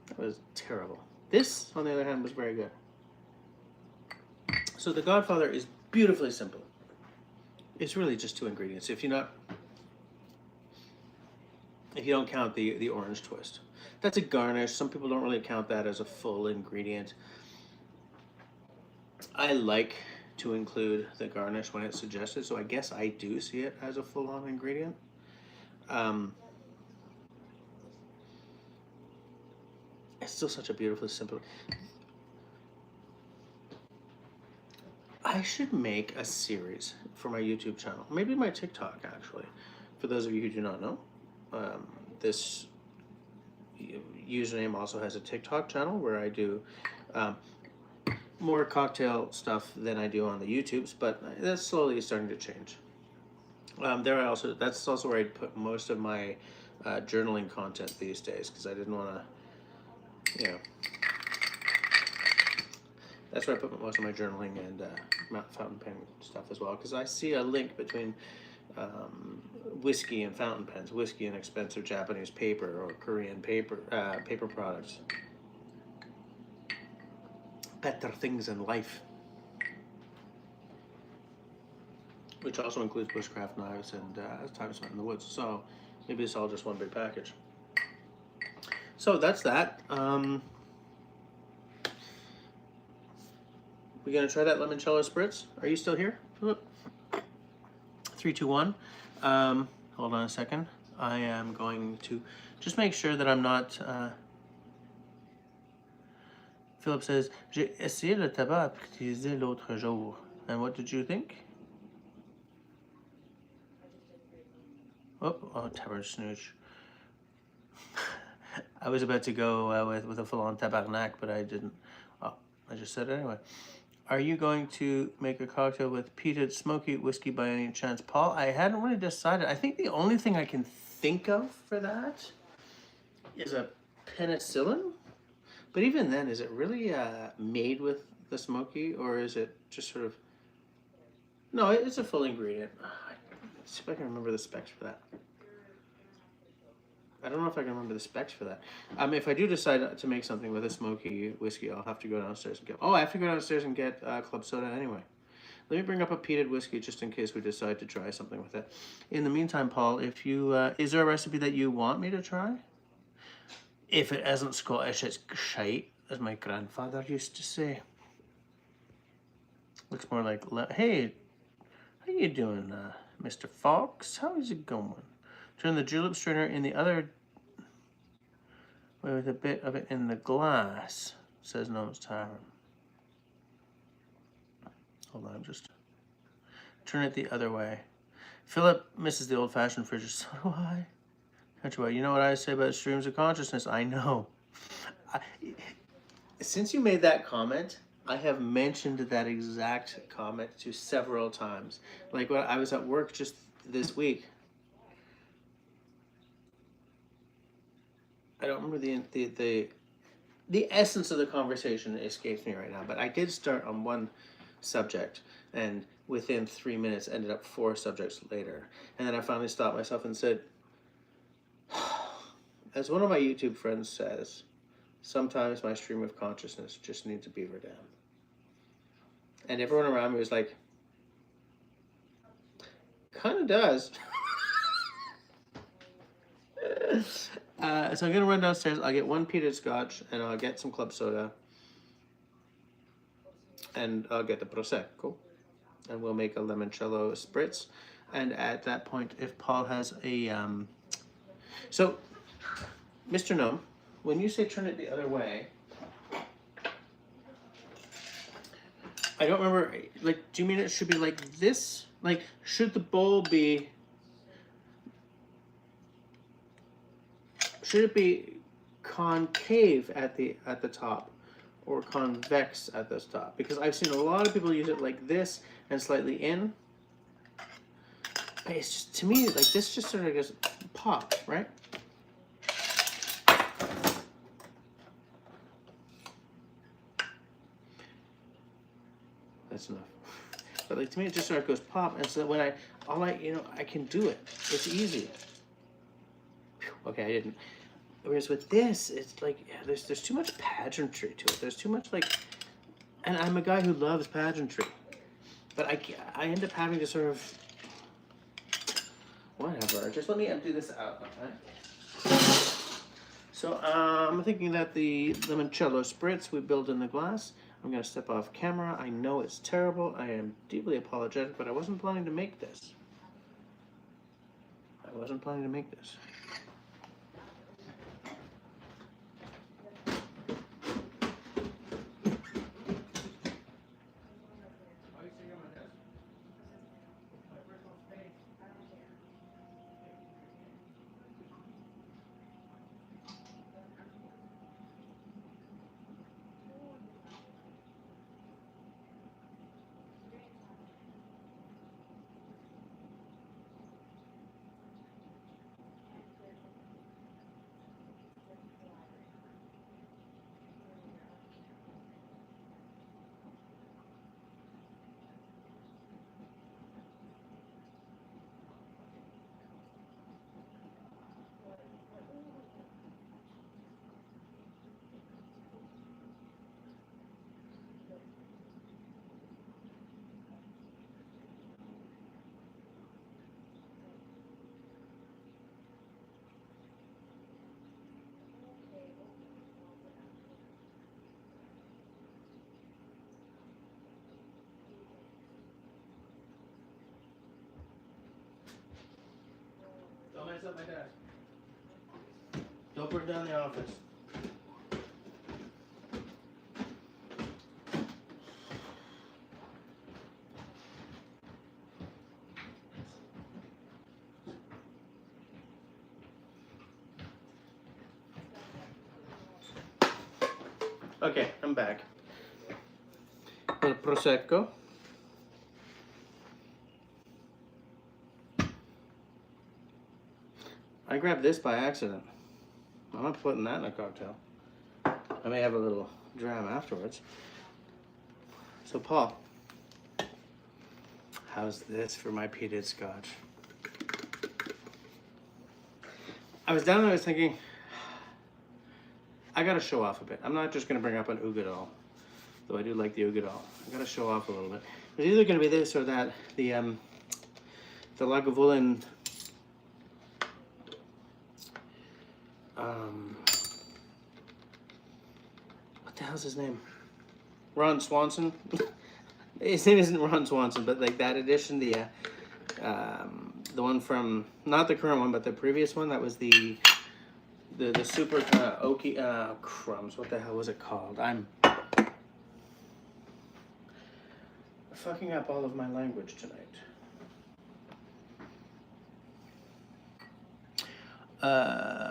that was terrible. This, on the other hand, was very good. So the Godfather is beautifully simple. It's really just 2 ingredients. If you don't count the orange twist, that's a garnish. Some people don't really count that as a full ingredient. I like to include the garnish when it's suggested, so I guess I do see it as a full-on ingredient. It's still such a beautifully simple. I should make a series for my YouTube channel, maybe my TikTok actually. For those of you who do not know, this username also has a TikTok channel where I do more cocktail stuff than I do on the YouTubes, but that's slowly starting to change. That's also where I put most of my journaling content these days, because I didn't want to, you know. That's where I put most of my journaling and fountain pen stuff as well, because I see a link between whiskey and fountain pens, whiskey and expensive Japanese paper or Korean paper products. Better things in life. Which also includes bushcraft knives and time spent in the woods. So maybe it's all just one big package. So that's that. We gonna try that limoncello spritz? Are you still here, Philip? 3, 2, 1. Hold on a second. I am going to just make sure that I'm not. Philip says, "J'ai essayé le tabac utilisé l'autre jour." And what did you think? Oh, tabard snooch. I was about to go with a full-on tabarnak, but I didn't. Oh, I just said it anyway. Are you going to make a cocktail with peated smoky whiskey by any chance, Paul? I hadn't really decided. I think the only thing I can think of for that is a penicillin. But even then, is it really made with the smoky, or is it just sort of... No, it's a full ingredient. Let's see if I can remember the specs for that. I don't know if I can remember the specs for that. If I do decide to make something with a smoky whiskey, I'll have to go downstairs and get... Oh, I have to go downstairs and get club soda anyway. Let me bring up a peated whiskey just in case we decide to try something with it. In the meantime, Paul, if you... is there a recipe that you want me to try? If it isn't Scottish, it's shite, as my grandfather used to say. Looks more like... Hey, how you doing, Mr. Fox? How is it going? Turn the julep strainer in the other way with a bit of it in the glass, says Gnome's Tavern. Hold on, just turn it the other way. Philip misses the old-fashioned fridge. So do I. Country, you know what I say about streams of consciousness? I know. Since you made that comment, I have mentioned that exact comment to several times. Like when I was at work just this week. I don't remember the essence of the conversation escapes me right now, but I did start on one subject, and within 3 minutes ended up 4 subjects later. And then I finally stopped myself and said, as one of my YouTube friends says, sometimes my stream of consciousness just needs a beaver dam. And everyone around me was like, kind of does. So I'm gonna run downstairs. I'll get 1 peated scotch, and I'll get some club soda, and I'll get the prosecco, and we'll make a limoncello spritz. And at that point, if Paul has a so, Mr. Gnome, when you say turn it the other way, I don't remember. Like, do you mean it should be like this? Like, should the bowl be? Should it be concave at the top or convex at the top? Because I've seen a lot of people use it like this and slightly in. It's just, to me, like this just sort of goes pop, right? That's enough. But like to me, it just sort of goes pop, and so when I can do it. It's easy. Okay, I didn't. Whereas with this, it's like, yeah, there's too much pageantry to it. There's too much like, and I'm a guy who loves pageantry, but I end up having to sort of, whatever. Just let me empty this out, okay? So I'm thinking that the limoncello spritz we build in the glass. I'm gonna step off camera. I know it's terrible. I am deeply apologetic, but I wasn't planning to make this. I wasn't planning to make this. mess up my desk. Don't burn down the office. Okay, I'm back. El Prosecco. I grabbed this by accident. I'm not putting that in a cocktail. I may have a little dram afterwards. So Paul, how's this for my peated scotch? I was down there, I was thinking, I gotta show off a bit. I'm not just gonna bring up an Ugadal, though I do like the Ugadal. I gotta show off a little bit. It's either gonna be this or that, the Lagavulin, what the hell's his name? Ron Swanson. His name isn't Ron Swanson, but like that edition, the one from, not the current one, but the previous one. That was the super oaky crumbs. What the hell was it called? I'm fucking up all of my language tonight.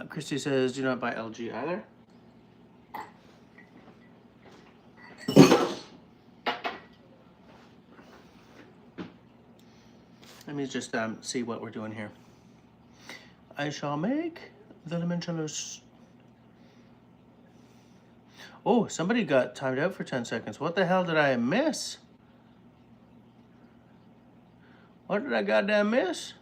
Christy says, do not buy LG either. Let me just see what we're doing here. I shall make the limoncellos. Oh, somebody got timed out for 10 seconds. What the hell did I miss? What did I goddamn miss?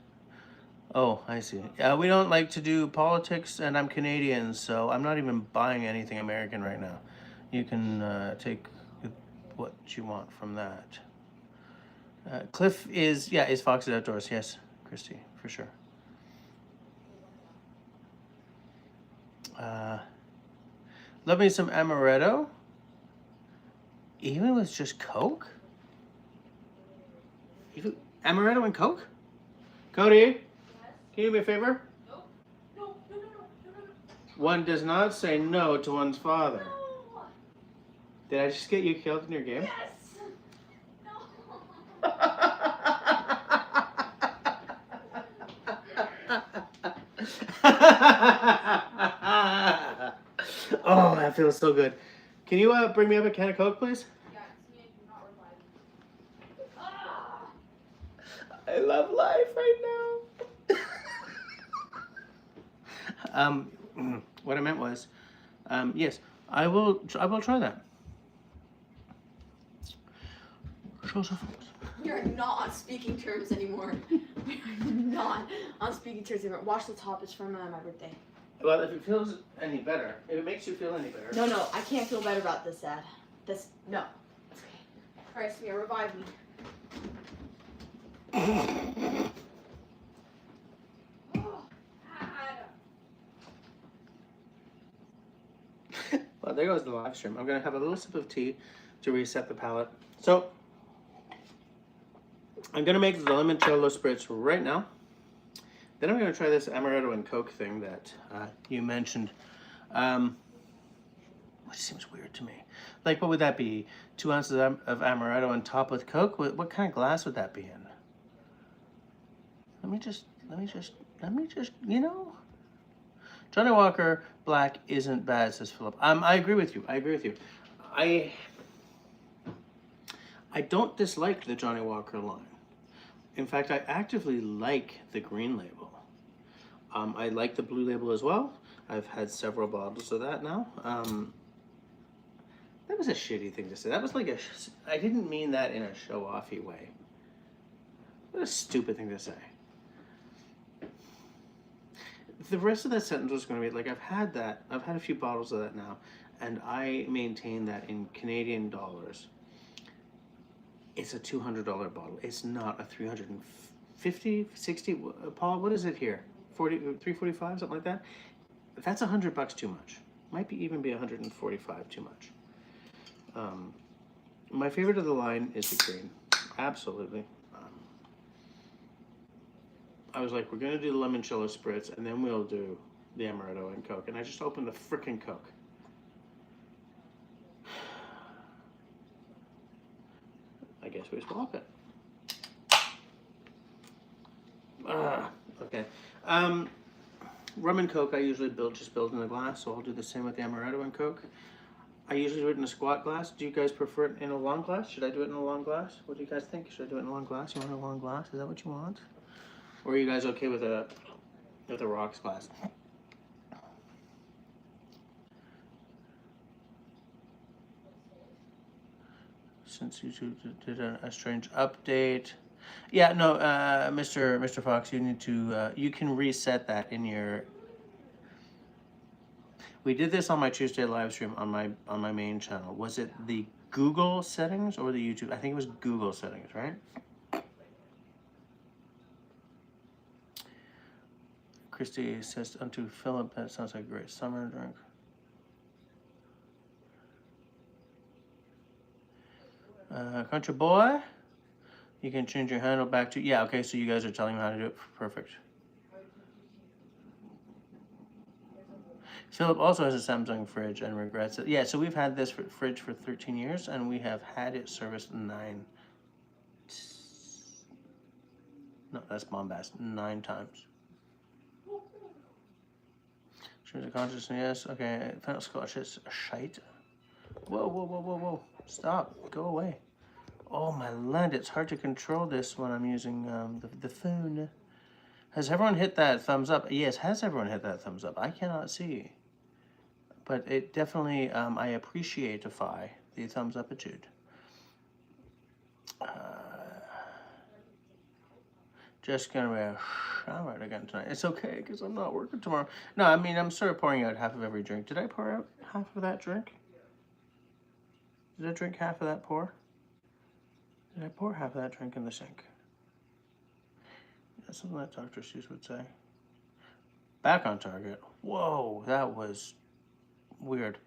Oh, I see. We don't like to do politics, and I'm Canadian, so I'm not even buying anything American right now. You can take what you want from that. Cliff is Fox's Outdoors. Yes, Christy, for sure. Love me some amaretto. Even with just Coke? Even amaretto and Coke? Cody? Can you do me a favor? No. No. One does not say no to one's father. No. Did I just get you killed in your game? Yes. No. Oh, that feels so good. Can you bring me up a can of Coke, please? Yeah, it's me. Do not reply. Ah! I love life right now. What I meant was, yes, I will try that. Joseph. You're not on speaking terms anymore. You're not on speaking terms anymore. Watch the top. It's from my birthday. Well, if it feels any better, if it makes you feel any better. No, I can't feel better about this, Dad. No. It's okay. All right, Samir, revive me. Oh, Dad. Well, there goes the live stream. I'm gonna have a little sip of tea to reset the palate. So, I'm gonna make the limoncello spritz right now. Then I'm gonna try this amaretto and Coke thing that you mentioned, which seems weird to me. Like, what would that be? 2 ounces of amaretto on top with Coke? What kind of glass would that be in? Let me just, you know. Johnny Walker Black isn't bad, says Philip. I agree with you. I don't dislike the Johnny Walker line. In fact, I actively like the green label. I like the blue label as well. I've had several bottles of that now. That was a shitty thing to say. That was like I didn't mean that in a show-offy way. What a stupid thing to say. The rest of that sentence was going to be like, I've had a few bottles of that now, and I maintain that in Canadian dollars, it's a $200 bottle. It's not a $350, $60. Paul, what is it here? $345, something like that. That's $100 too much. Might even be $145 too much. My favorite of the line is the green. Absolutely. I was like, we're gonna do the limoncello spritz, and then we'll do the amaretto and Coke. And I just opened the frickin' Coke. I guess we swap it. Okay. Rum and Coke I usually just build in a glass, so I'll do the same with the amaretto and Coke. I usually do it in a squat glass. Do you guys prefer it in a long glass? Should I do it in a long glass? What do you guys think? Should I do it in a long glass? You want a long glass? Is that what you want? Or are you guys okay with a rocks glass? Since you two did a strange update. Yeah, no, Mr. Fox, you need to, you can reset that in your. We did this on my Tuesday live stream on my main channel. Was it the Google settings or the YouTube? I think it was Google settings, right? Christy says unto Philip, that sounds like a great summer drink. Country boy, you can change your handle back to, yeah, okay, so you guys are telling me how to do it. Perfect. Philip also has a Samsung fridge and regrets it. Yeah, so we've had this fridge for 13 years, and we have had it serviced 9. No, that's bombast. 9 times. Change of consciousness, yes. Okay, fennel scotch is shite. Whoa, whoa, whoa, whoa, whoa. Stop. Go away. Oh, my land. It's hard to control this when I'm using the phone. Has everyone hit that thumbs up? Yes, has everyone hit that thumbs up? I cannot see. But it definitely, I appreciate-ify the thumbs up-itude. Just gonna be a shower again tonight. It's okay, because I'm not working tomorrow. No, I mean, I'm sort of pouring out half of every drink. Did I pour out half of that drink? Did I drink half of that pour? Did I pour half of that drink in the sink? That's something that Dr. Seuss would say. Back on target. Whoa, that was weird.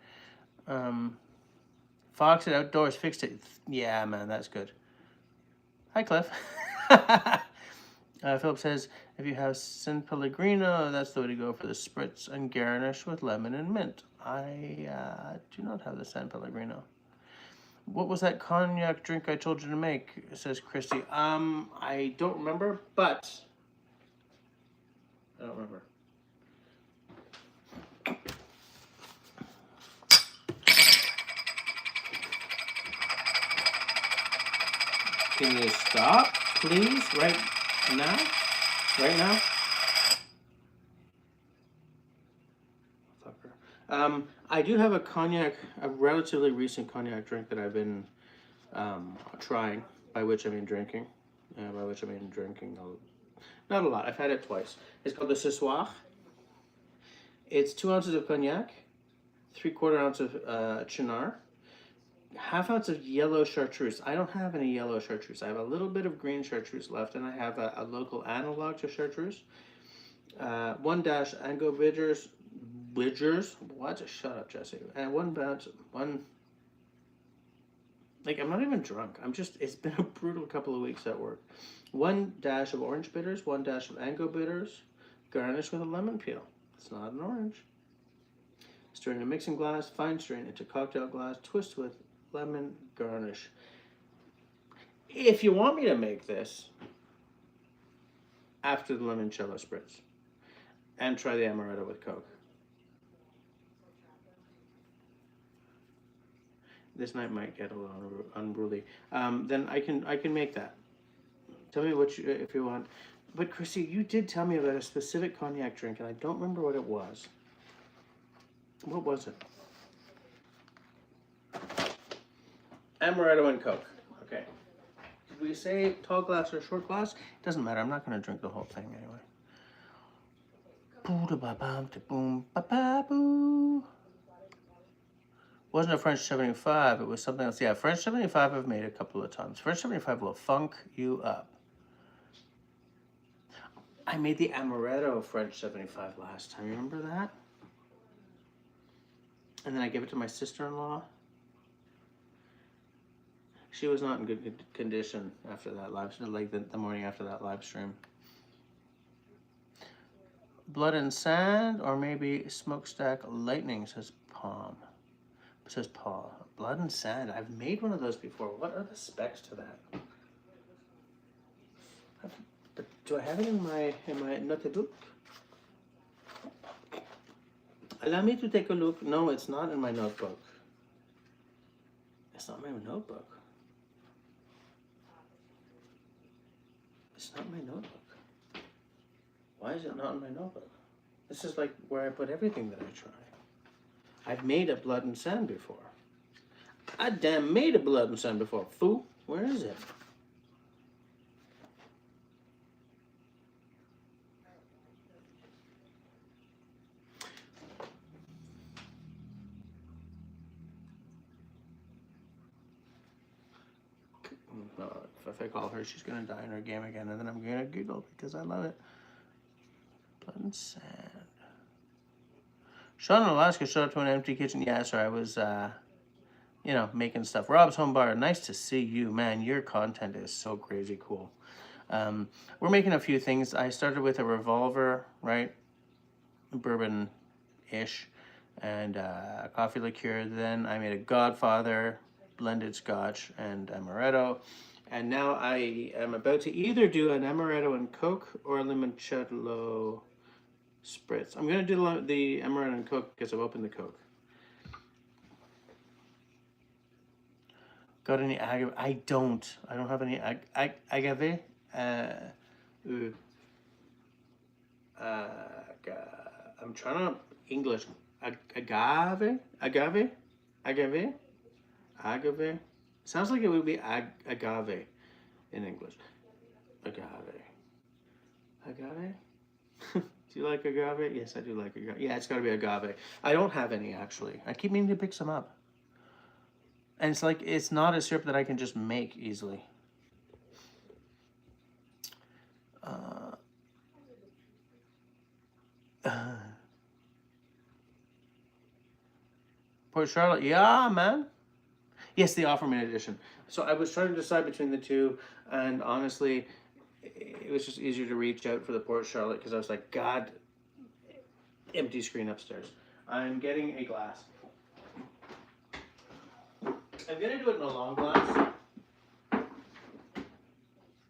Fox at Outdoors fixed it. Yeah, man, that's good. Hi, Cliff. Philip says, if you have San Pellegrino, that's the way to go for the spritz and garnish with lemon and mint. I do not have the San Pellegrino. What was that cognac drink I told you to make? Says Christy. I don't remember, but I don't remember. Can you stop, please, right now? Right now? I do have a cognac, a relatively recent cognac drink that I've been trying, by which I mean drinking. Not a lot. I've had it twice. It's called the Ce Soir. It's 2 ounces of cognac, 3/4 ounce of Cynar, 1/2 ounce of yellow chartreuse. I don't have any yellow chartreuse. I have a little bit of green chartreuse left, and I have a local analog to chartreuse. 1 dash Ango Bidgers. What? Shut up, Jesse. And 1 batch, like, I'm not even drunk. It's been a brutal couple of weeks at work. 1 dash of orange bitters, 1 dash of Ango bitters, garnish with a lemon peel. It's not an orange. Stir in a mixing glass, fine strain into cocktail glass, twist with lemon, garnish. If you want me to make this after the limoncello spritz, and try the amaretto with Coke. This night might get a little unruly. Then I can make that. Tell me what if you want. But Chrissy, you did tell me about a specific cognac drink, and I don't remember what it was. What was it? Amaretto and Coke. Okay. Did we say tall glass or short glass? It doesn't matter. I'm not going to drink the whole thing anyway. Wasn't a French 75, it was something else. Yeah, French 75 I've made a couple of times. French 75 will funk you up. I made the Amaretto French 75 last time, you remember that? And then I gave it to my sister-in-law. She was not in good condition after that live stream, like the morning after that live stream. Blood and Sand, or maybe Smokestack Lightning, says Palm. Says Paul. Blood and Sand. I've made one of those before. What are the specs to that? But do I have it in my notebook? Allow me to take a look. No, it's not in my notebook. It's not my notebook. It's not my notebook. Why is it not in my notebook? This is like where I put everything that I try. I've made a Blood and Sand before. I damn made a Blood and Sand before. Fool, where is it? If I call her, she's gonna die in her game again, and then I'm gonna giggle because I love it. Blood and Sand. Sean in Alaska showed up to an empty kitchen. Yeah, sorry, I was, you know, making stuff. Rob's Home Bar, nice to see you, man. Your content is so crazy cool. We're making a few things. I started with a revolver, right? Bourbon-ish, and a coffee liqueur. Then I made a Godfather, blended Scotch, and amaretto. And now I am about to either do an amaretto and Coke or a limoncello spritz. I'm going to do the amaretto and Coke because I've opened the Coke. Got any agave? I don't have any agave. I'm trying to English. Agave. Sounds like it would be agave in English. Agave. Do you like agave? Yes, I do like agave. Yeah, it's got to be agave. I don't have any, actually. I keep meaning to pick some up. And it's like, it's not a syrup that I can just make easily. Port Charlotte, yeah, man. Yes, the Offerman edition. So I was trying to decide between the two, and honestly, it was just easier to reach out for the Port Charlotte because I was like, God, empty screen upstairs. I'm getting a glass. I'm going to do it in a long glass.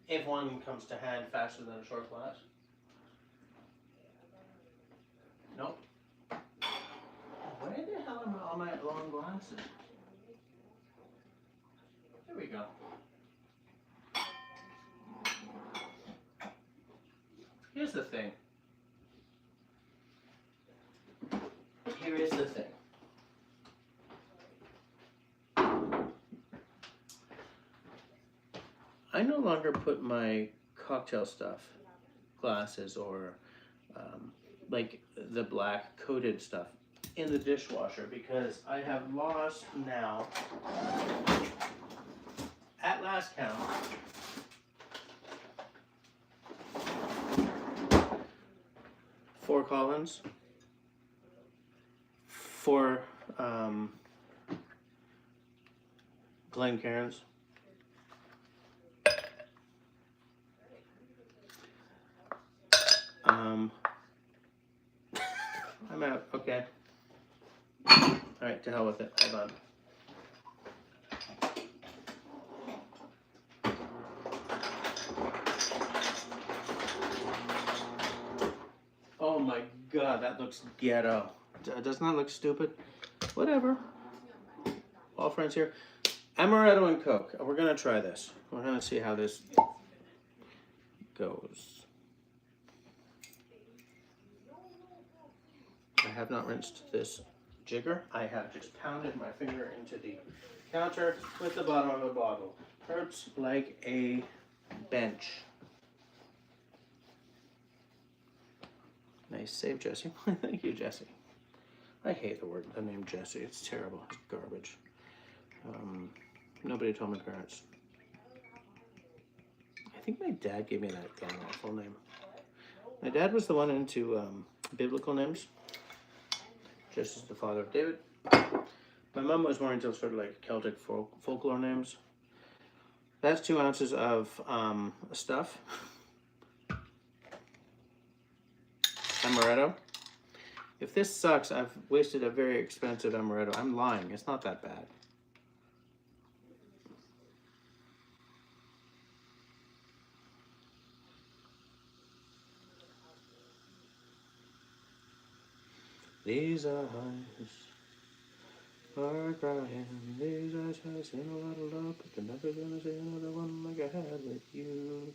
If one comes to hand faster than a short glass. Nope. Where the hell are all my long glasses? There we go. Here's the thing. Here is the thing. I no longer put my cocktail stuff, glasses or like the black coated stuff, in the dishwasher because I have lost now, at last count, 4 Collins, 4 Glencairns, I'm out. Okay. Alright, to hell with it. Hold on. Oh my god, that looks ghetto. Doesn't that look stupid? Whatever. All friends here. Amaretto and Coke. We're gonna try this. We're gonna see how this goes. I have not rinsed this jigger. I have just pounded my finger into the counter with the bottom of a bottle. Hurts like a bench. Nice save, Jesse. Thank you, Jesse. I hate the name Jesse. It's terrible. It's garbage. Nobody told my parents. I think my dad gave me that damn awful name. My dad was the one into biblical names. Just as the father of David. My mom was more into sort of like Celtic folklore names. That's 2 ounces of stuff. amaretto. If this sucks, I've wasted a very expensive amaretto. I'm lying. It's not that bad. These eyes are crying. These eyes have seen a lot of love, but they're never gonna see another one like I had with you.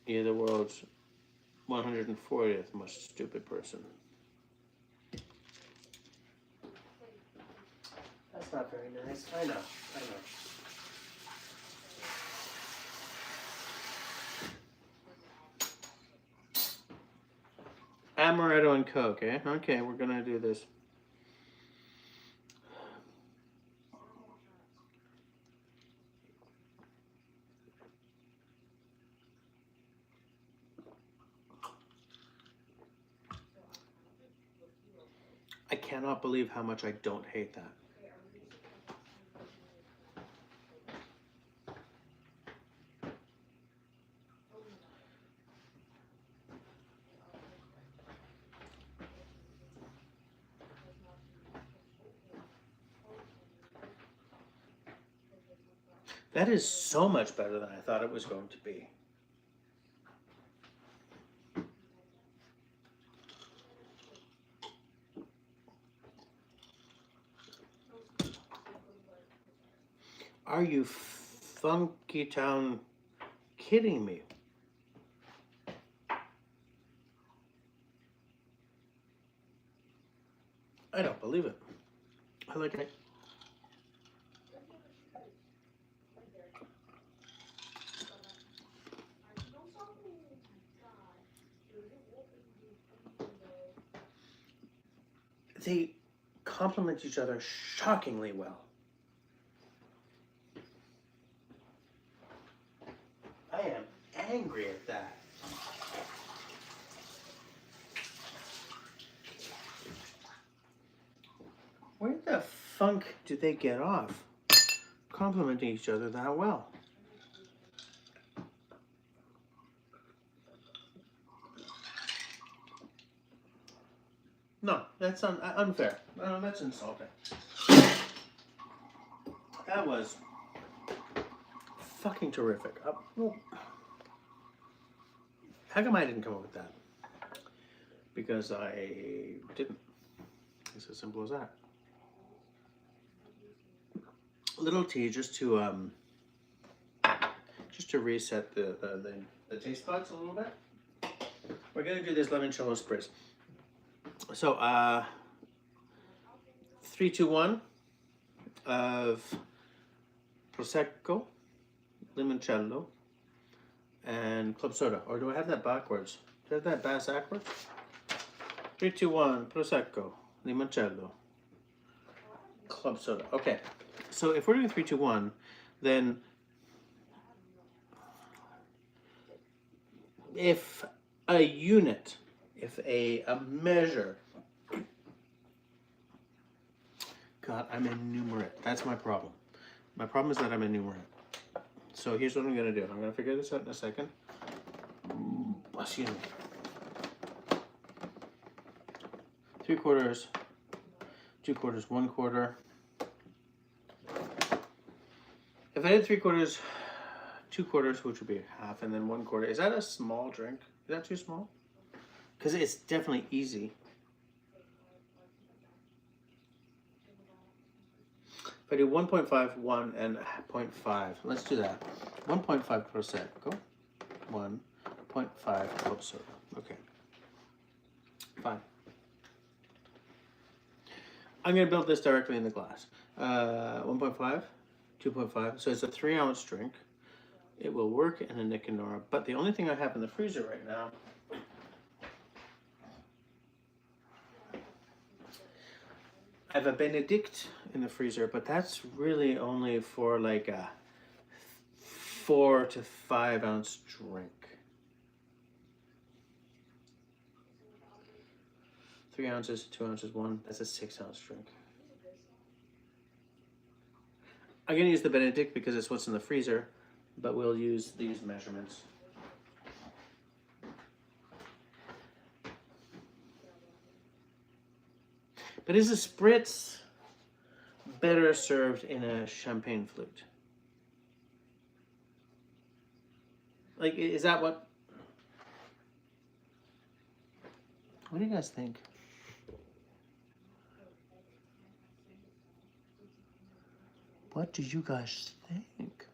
You're the world's 140th most stupid person. That's not very nice. I know. Amaretto and Coke, eh? Okay, we're gonna do this. I cannot believe how much I don't hate that. That is so much better than I thought it was going to be. Are you funky town kidding me? I don't believe it. I like it. They complement each other shockingly well. I am angry at that. Where the funk do they get off complimenting each other that well? No, that's unfair. That's insulting. That was fucking terrific. How come I didn't come up with that? Because I didn't. It's as simple as that. Little tea just to reset the taste buds a little bit. We're gonna do this limoncello spritz. So 3, 2, 1 of prosecco, limoncello, and club soda. Or do I have that backwards? Do I have that backwards? 3, 2, 1 prosecco, limoncello, club soda. Okay. So if we're doing 3, 2, 1, then if a unit, if a measure, God, I'm enumerate. That's my problem. My problem is that I'm enumerate. So here's what I'm gonna do. I'm gonna figure this out in a second. Excuse me. 3/4, 2/4, 1/4. If I did 3/4, 2/4, which would be half, and then 1/4, is that a small drink? Is that too small? Because it's definitely easy. If I do 1.5, 1, and 0.5, let's do that. 1.5 prosecco, 1.5 club soda. Okay, fine. I'm going to build this directly in the glass. 1.5, 2.5, so it's a 3-ounce drink. It will work in a Nick and Nora, but the only thing I have in the freezer right now I have a Benedict in the freezer, but that's really only for like a 4 to 5 ounce drink. 3 ounces, 2 ounces, 1, that's a 6 ounce drink. I'm going to use the Benedict because it's what's in the freezer, but we'll use these measurements. But is a spritz better served in a champagne flute? Like, is that what do you guys think? What do you guys think?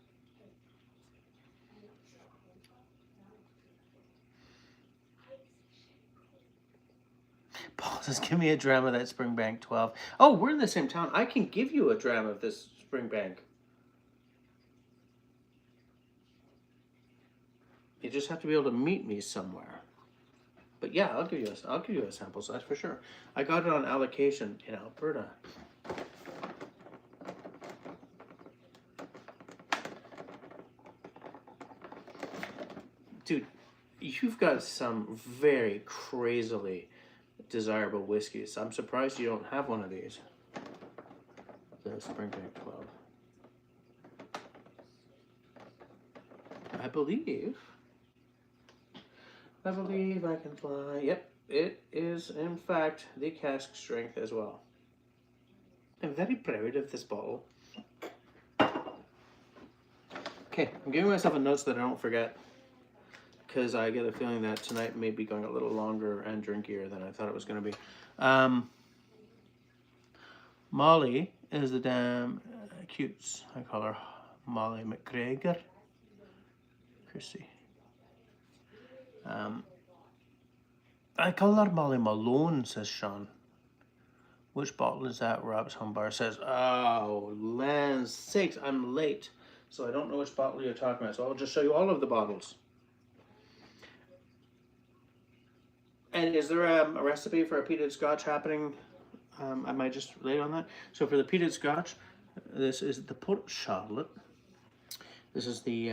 Paul says, give me a dram of that Springbank 12. Oh, we're in the same town. I can give you a dram of this Springbank. You just have to be able to meet me somewhere. But yeah, I'll give you a sample size for sure. I got it on allocation in Alberta. Dude, you've got some very crazily desirable whiskeys. I'm surprised you don't have one of these. The Springbank 12. I believe I can fly. Yep, it is in fact the cask strength as well. I'm very proud of this bottle. Okay, I'm giving myself a note so that I don't forget, because I get a feeling that tonight may be going a little longer and drinkier than I thought it was going to be. Molly is the damn cutes. I call her Molly McGregor. Chrissy. I call her Molly Malone, says Sean. Which bottle is that? Rob's Home Bar says, oh, land's sakes, I'm late. So I don't know which bottle you're talking about. So I'll just show you all of the bottles. And is there a recipe for a peated scotch happening? I might just lay on that. So for the peated scotch, this is the Port Charlotte. This is the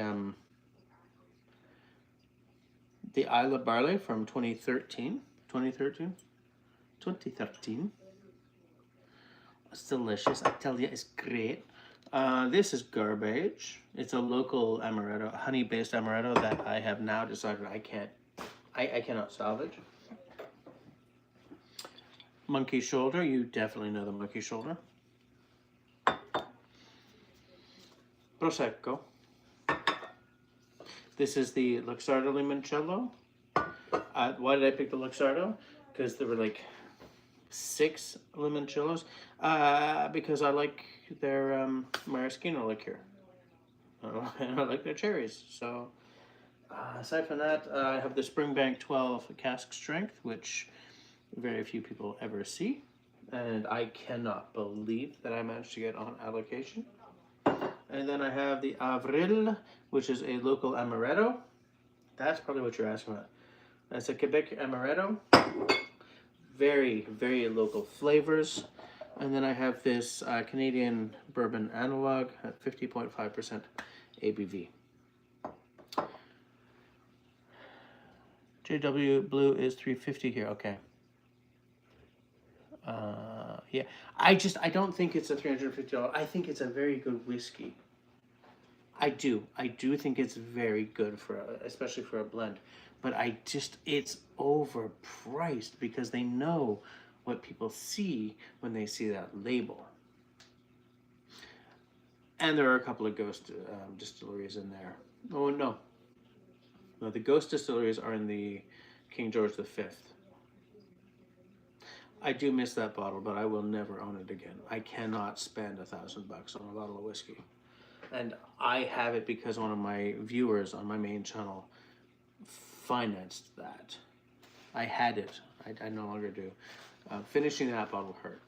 Isla Barley from 2013. 2013. It's delicious. I tell you, it's great. This is garbage. It's a local amaretto, honey-based amaretto that I have now decided I cannot salvage. Monkey Shoulder. You definitely know the Monkey Shoulder. Prosecco. This is the Luxardo Limoncello. Why did I pick the Luxardo? Because there were like 6 limoncellos. Because I like their maraschino liqueur. And I like their cherries. So, aside from that, I have the Springbank 12 cask strength, which very few people ever see. And I cannot believe that I managed to get on allocation. And then I have the Avril, which is a local amaretto. That's probably what you're asking about. That's a Quebec amaretto. Very, very local flavors. And then I have this Canadian bourbon analog at 50.5% ABV. JW Blue is $3.50 here. Okay. Yeah, I don't think it's a $350. I think it's a very good whiskey. I do think it's very good especially for a blend. But it's overpriced because they know what people see when they see that label. And there are a couple of ghost distilleries in there. Oh, no, the ghost distilleries are in the King George V. I do miss that bottle, but I will never own it again. I cannot spend $1,000 on a bottle of whiskey. And I have it because one of my viewers on my main channel financed that. I had it. I no longer do. Finishing that bottle hurt.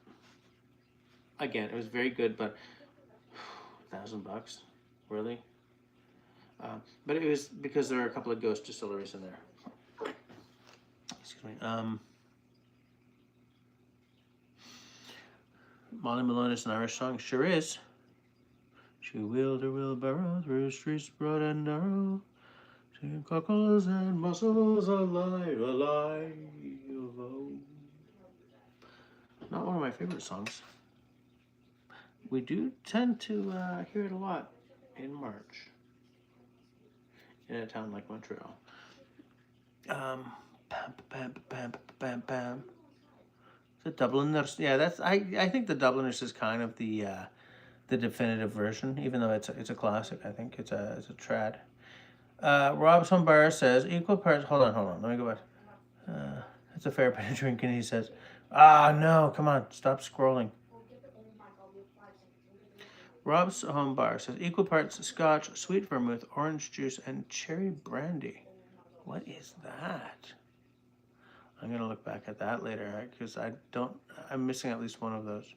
Again, it was very good, but $1,000, really? But it was because there are a couple of ghost distilleries in there. Excuse me. Molly Malone is an Irish song. Sure is. She wheeled her wheelbarrow through streets broad and narrow, singing cockles and mussels alive, alive. Oh. Not one of my favorite songs. we do tend to hear it a lot in March in a town like Montreal. Pam, pam, pam, pam, pam. The Dubliners, yeah, that's I think the Dubliners is kind of the definitive version, even though it's a classic. I think it's a trad. Rob Sombar says equal parts. Hold on. Let me go back. It's a fair bit of drinking. He says, no, come on, stop scrolling. Rob Sombar says equal parts Scotch, sweet vermouth, orange juice, and cherry brandy. What is that? I'm going to look back at that later because I'm missing at least one of those.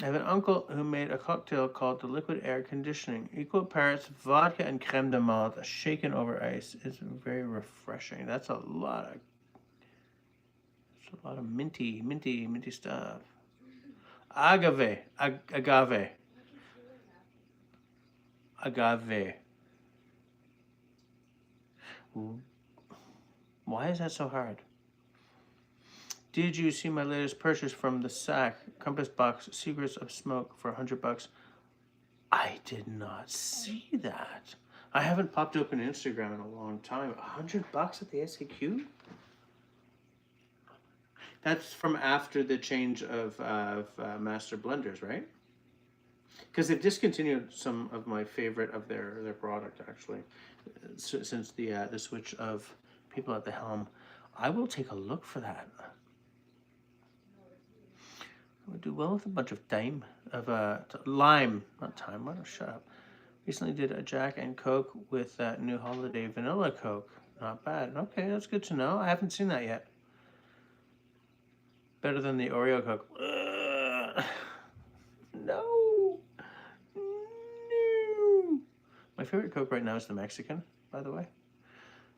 I have an uncle who made a cocktail called the liquid air conditioning. Equal parts vodka and creme de menthe shaken over ice. It's very refreshing. That's a lot of minty stuff. Agave. Why is that so hard? Did you see my latest purchase from the Sack Compass Box Secrets of Smoke for $100? I did not see that. I haven't popped open Instagram in a long time. $100 at the SAQ? That's from after the change of master blenders, right? Because they've discontinued some of my favorite of their product actually, since the switch of people at the helm. I will take a look for that. I would do well with a bunch of lime, not thyme. Why don't shut up? Recently did a Jack and Coke with that new holiday vanilla Coke. Not bad. Okay, that's good to know. I haven't seen that yet. Better than the Oreo Coke. No. My favorite Coke right now is the Mexican, by the way.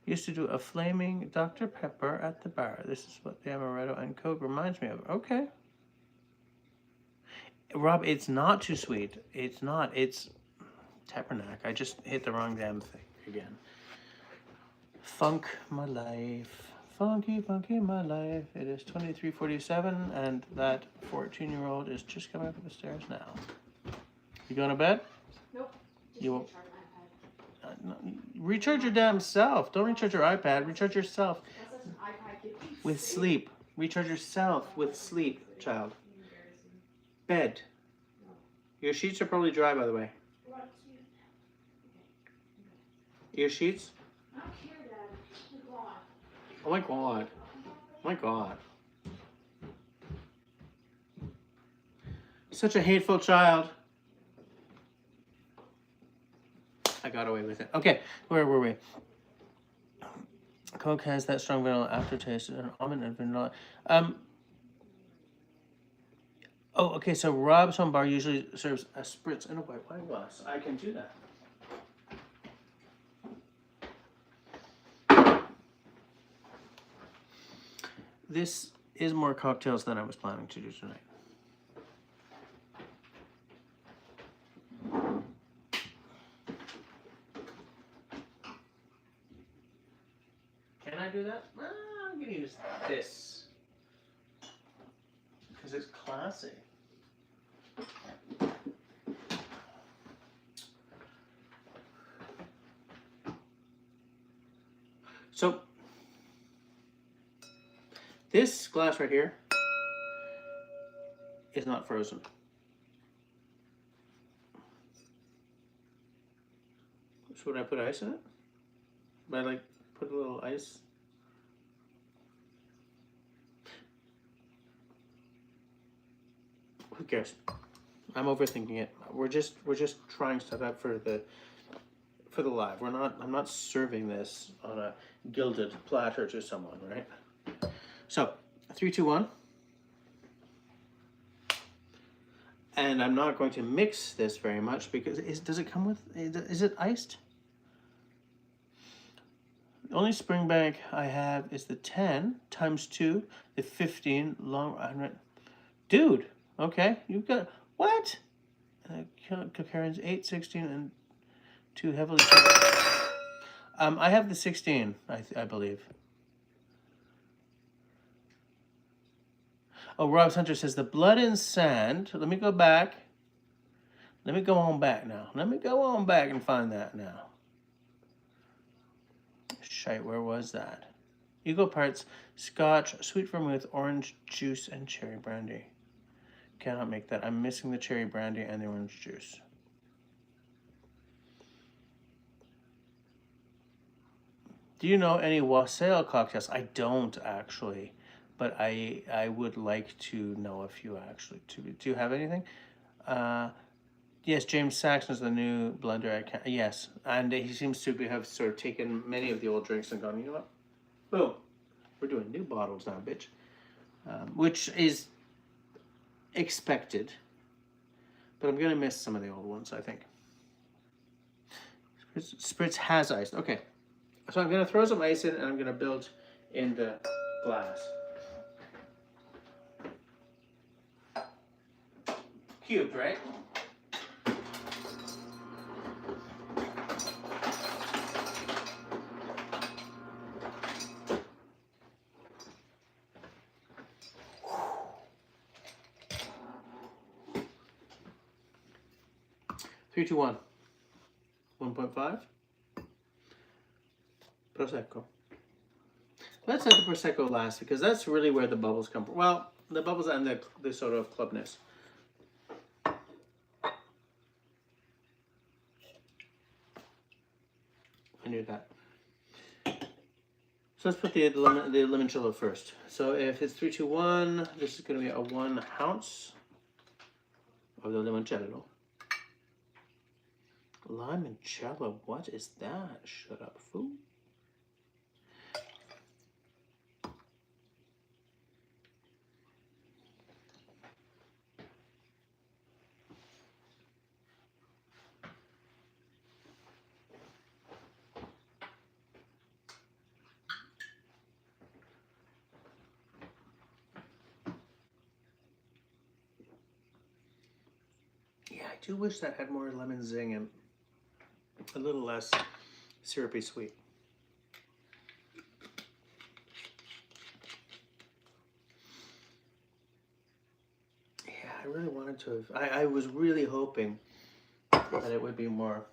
Used to do a flaming Dr. Pepper at the bar. This is what the Amaretto and Coke reminds me of. Okay. Rob, it's not too sweet. It's not. It's Tabernac. I just hit the wrong damn thing again. Funk my life. Funky my life. It is 23:47, and that 14-year-old is just coming up the stairs now. You going to bed? Nope. Just You won't. recharge my iPad. No, recharge your damn self. Don't recharge your iPad. Recharge yourself That's such an iPad kid. with sleep. Recharge yourself with sleep, child. Bed. Your sheets are probably dry, by the way. Your sheets? I don't care, Dad. Oh my god. Oh my god. Such a hateful child. I got away with it. Okay, where were we? Coke has that strong vanilla aftertaste and almond and vanilla. Oh, okay, so Rob's Home Bar usually serves a spritz and a white wine glass. I can do that. This is more cocktails than I was planning to do tonight. Can I do that? I'm going to use this because it's classy. So this glass right here is not frozen. So would I put ice in it? Would I like put a little ice? Who cares? I'm overthinking it. We're just trying stuff out for the live. I'm not serving this on a gilded platter to someone, right? So 3, 2, 1. And I'm not going to mix this very much because does it come with, is it iced? The only spring bag I have is the 10 times 2, the 15 long. Dude, okay, you've got what? Karen's 8, 16, and 2 heavily. I have the 16, I believe. Oh, Rob's Hunter says the blood and sand. Let me go back. Let me go on back now. Let me go on back and find that now. Shite, where was that? Eagle parts, scotch, sweet vermouth, orange juice, and cherry brandy. Cannot make that. I'm missing the cherry brandy and the orange juice. Do you know any wassail cocktails? I don't actually, but I would like to know a few actually. Do you have anything? Yes, James Saxon's the new blender. I can't. Yes, and he seems to have sort of taken many of the old drinks and gone, you know what? Boom, we're doing new bottles now, bitch. Which is expected, but I'm gonna miss some of the old ones, I think. Spritz has ice. Okay, so I'm gonna throw some ice in, and I'm gonna build in the glass. Cubed, right? Three, two, one. 1.5. Prosecco. Let's let the Prosecco last because that's really where the bubbles come from. Well, the bubbles and the sort of clubness. I knew that. So let's put the limoncello first. So if it's 3, 2, 1, this is going to be a 1 ounce of the limoncello. Limoncello, what is that? Shut up, fool. Yeah, I do wish that had more lemon zing and a little less syrupy sweet. Yeah, I really wanted to have, I was really hoping that it would be more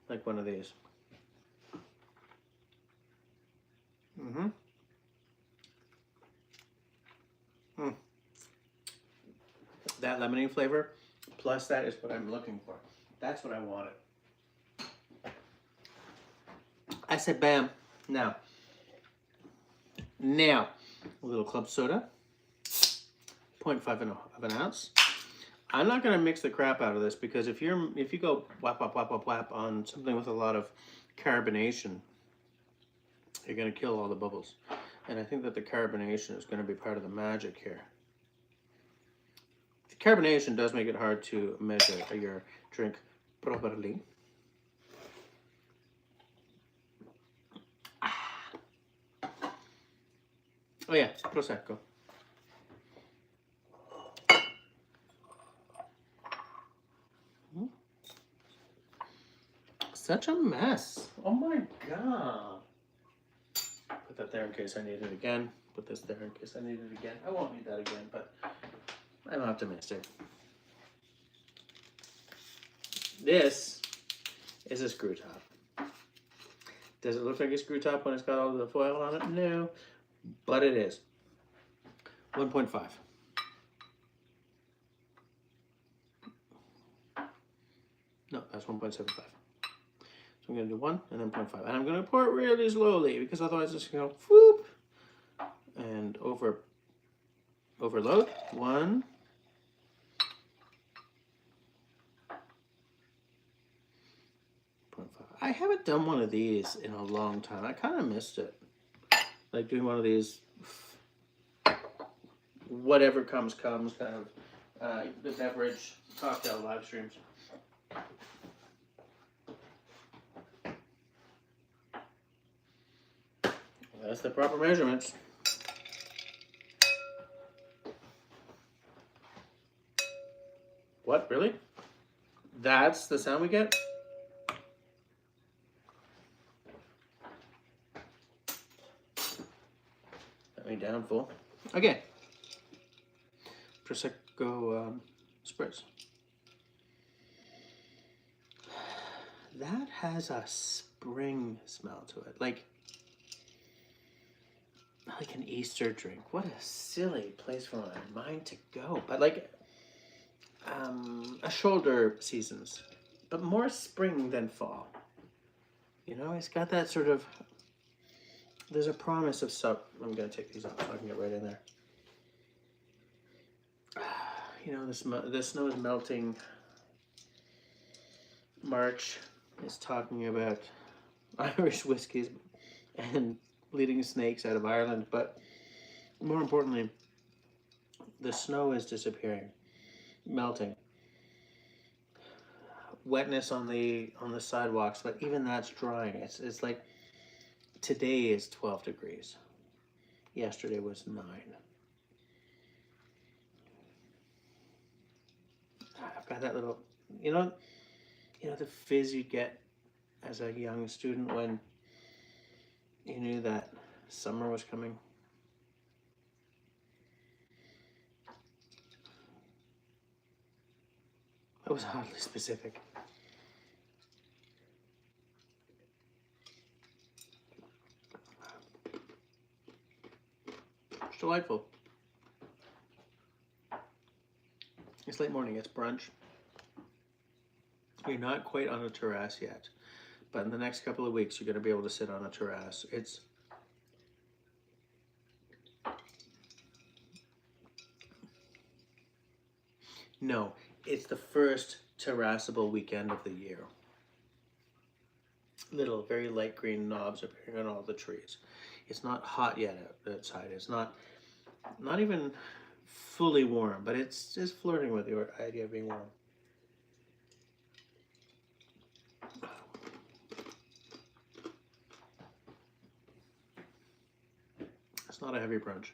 like one of these. Mm-hmm. That lemony flavor, plus that is what I'm looking for. That's what I wanted. I said bam. Now, a little club soda, 0.5 of an ounce. I'm not gonna mix the crap out of this because if you go whap whap whap whap whap on something with a lot of carbonation, you're gonna kill all the bubbles. And I think that the carbonation is gonna be part of the magic here. The carbonation does make it hard to measure your drink properly. Oh yeah, Prosecco. Such a mess. Oh my god. Put that there in case I need it again. Put this there in case I need it again. I won't need that again, but I'm optimistic. This is a screw top. Does it look like a screw top when it's got all the foil on it? No, but it is. 1.5. No, that's 1.75. So I'm going to do 1 and then 0.5. And I'm going to pour it really slowly because otherwise it's going to go whoop and overload. 1. I haven't done one of these in a long time. I kind of missed it. Like doing one of these whatever comes kind of the beverage cocktail live streams. That's the proper measurements. What, really? That's the sound we get? Let me down full. Okay. Prosecco spritz. That has a spring smell to it, like an Easter drink. What a silly place for my mind to go. But like a shoulder seasons, but more spring than fall. You know, it's got that sort of. There's a promise of I'm gonna take these off so I can get right in there. You know, the snow is melting. March is talking about Irish whiskies and leading snakes out of Ireland, but more importantly, the snow is disappearing, melting. Wetness on the sidewalks, but even that's drying. It's like today is 12 degrees. Yesterday was 9. I've got that little, you know the fizz you get as a young student when you knew that summer was coming. That was oddly specific. It's delightful. It's late morning, it's brunch. You're not quite on a terrace yet, but in the next couple of weeks, you're going to be able to sit on a terrace. No, it's the first terraceable weekend of the year. Little, very light green knobs appearing on all the trees. It's not hot yet outside. It's not even fully warm, but it's just flirting with the idea of being warm. It's not a heavy brunch.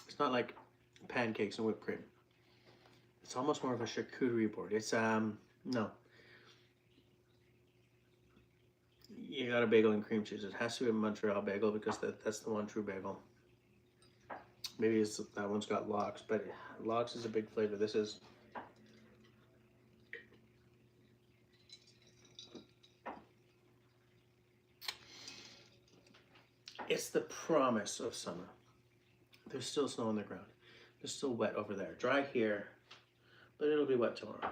It's not like pancakes and whipped cream. It's almost more of a charcuterie board. It's no. You got a bagel and cream cheese. It has to be a Montreal bagel because that's the one true bagel. Maybe that one's got lox, but lox is a big flavor. This is. It's the promise of summer. There's still snow on the ground. There's still wet over there. Dry here, but it'll be wet tomorrow.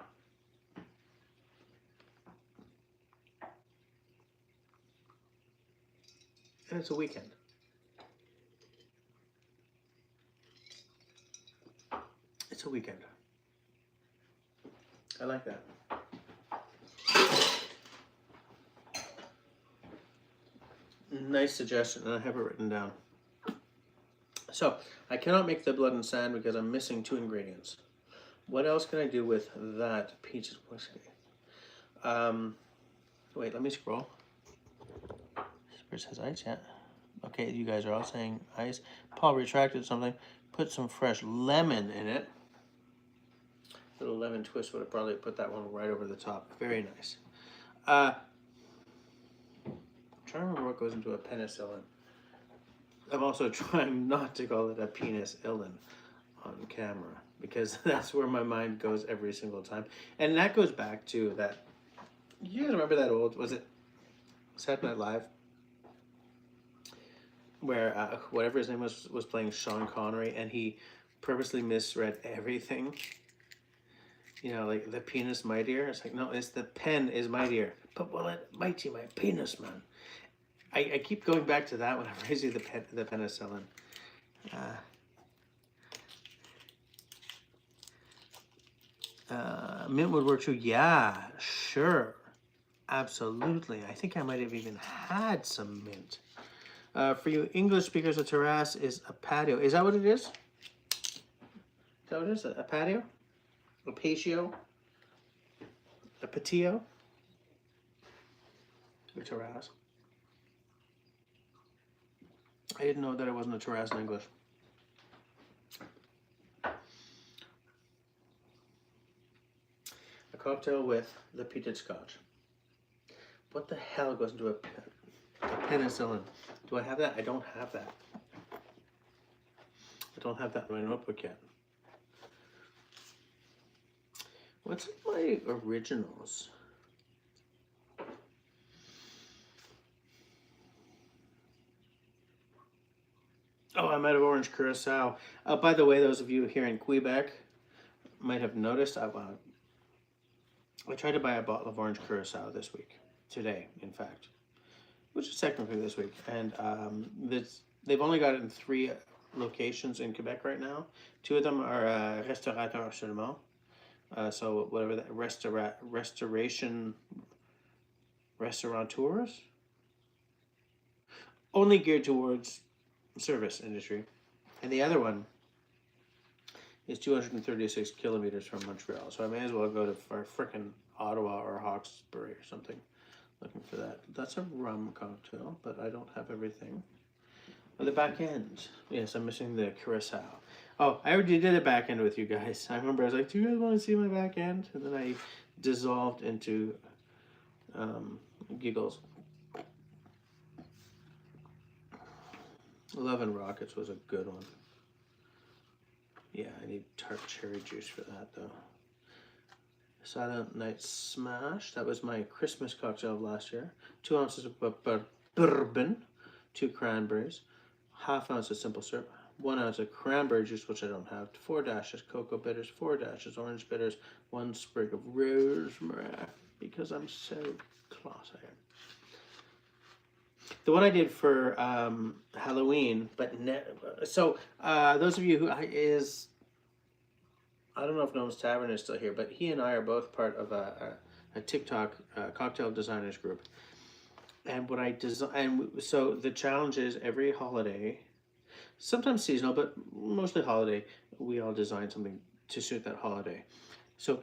And it's a weekend. It's a weekend. I like that. Nice suggestion, and I have it written down. So, I cannot make the blood and sand because I'm missing 2 ingredients. What else can I do with that peaches whiskey? Wait, let me scroll. Spritz has ice, yeah. Okay, you guys are all saying ice. Paul retracted something. Put some fresh lemon in it. Little lemon twist would have probably put that one right over the top. Very nice. I'm trying to remember what goes into a penicillin. I'm also trying not to call it a penis-illin on camera because that's where my mind goes every single time. And that goes back to that. You guys remember that old, was it Saturday Night Live? Where whatever his name was playing Sean Connery and he purposely misread everything. You know, like the penis mightier. It's like, no, it's the pen is mightier. But will it mighty my penis, man? I keep going back to that whenever I see the penicillin. Mint would work too. Yeah, sure. Absolutely. I think I might have even had some mint. For you English speakers, a terrace is a patio. Is that what it is? Is that what it is? A patio? A patio? A patio? A terrace? I didn't know that it wasn't a terrace in English. A cocktail with the peated scotch. What the hell goes into a penicillin? Do I have that? I don't have that. I don't have that in my notebook yet. What's in my originals? Oh, I'm out of orange curacao. By the way, those of you here in Quebec might have noticed I tried to buy a bottle of orange curacao this week. Today, in fact. Which is technically this week. And they've only got it in 3 locations in Quebec right now. 2 of them are Restaurateur Seulement. So whatever that restaurateurs, only geared towards service industry, and the other one is 236 kilometers from Montreal. So I may as well go to frickin' Ottawa or Hawkesbury or something, looking for that. That's a rum cocktail, but I don't have everything. Oh, the back end. Yes, I'm missing the curacao. Oh, I already did a back end with you guys. I remember I was like, do you guys want to see my back end? And then I dissolved into giggles. 11 Rockets was a good one. Yeah, I need tart cherry juice for that though. Silent Night Smash. That was my Christmas cocktail of last year. 2 ounces of bourbon, 2 cranberries, ½ ounce of simple syrup, 1 ounce of cranberry juice, which I don't have, 4 dashes cocoa bitters, 4 dashes orange bitters, 1 sprig of rosemary, because I'm so classy. The one I did for Halloween, but those of you who is, I don't know if Gnome's Tavern is still here, but he and I are both part of a TikTok cocktail designers group. And what I design, so the challenge is every holiday, sometimes seasonal, but mostly holiday, we all design something to suit that holiday. So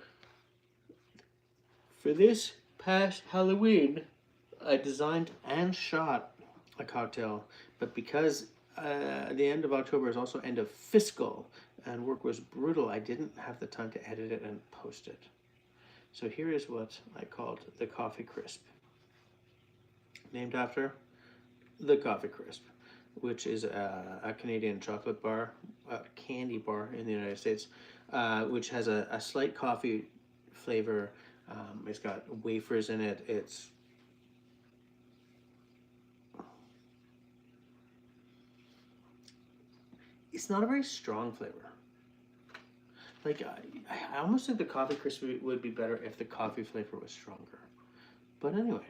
for this past Halloween, I designed and shot a cocktail, but because the end of October is also end of fiscal and work was brutal, I didn't have the time to edit it and post it. So here is what I called the Coffee Crisp, named after the Coffee Crisp, which is a Canadian chocolate bar, candy bar in the United States, which has a slight coffee flavor. It's got wafers in it. It's not a very strong flavor. Like, I almost think the Coffee Crisp would be better if the coffee flavor was stronger. But anyway,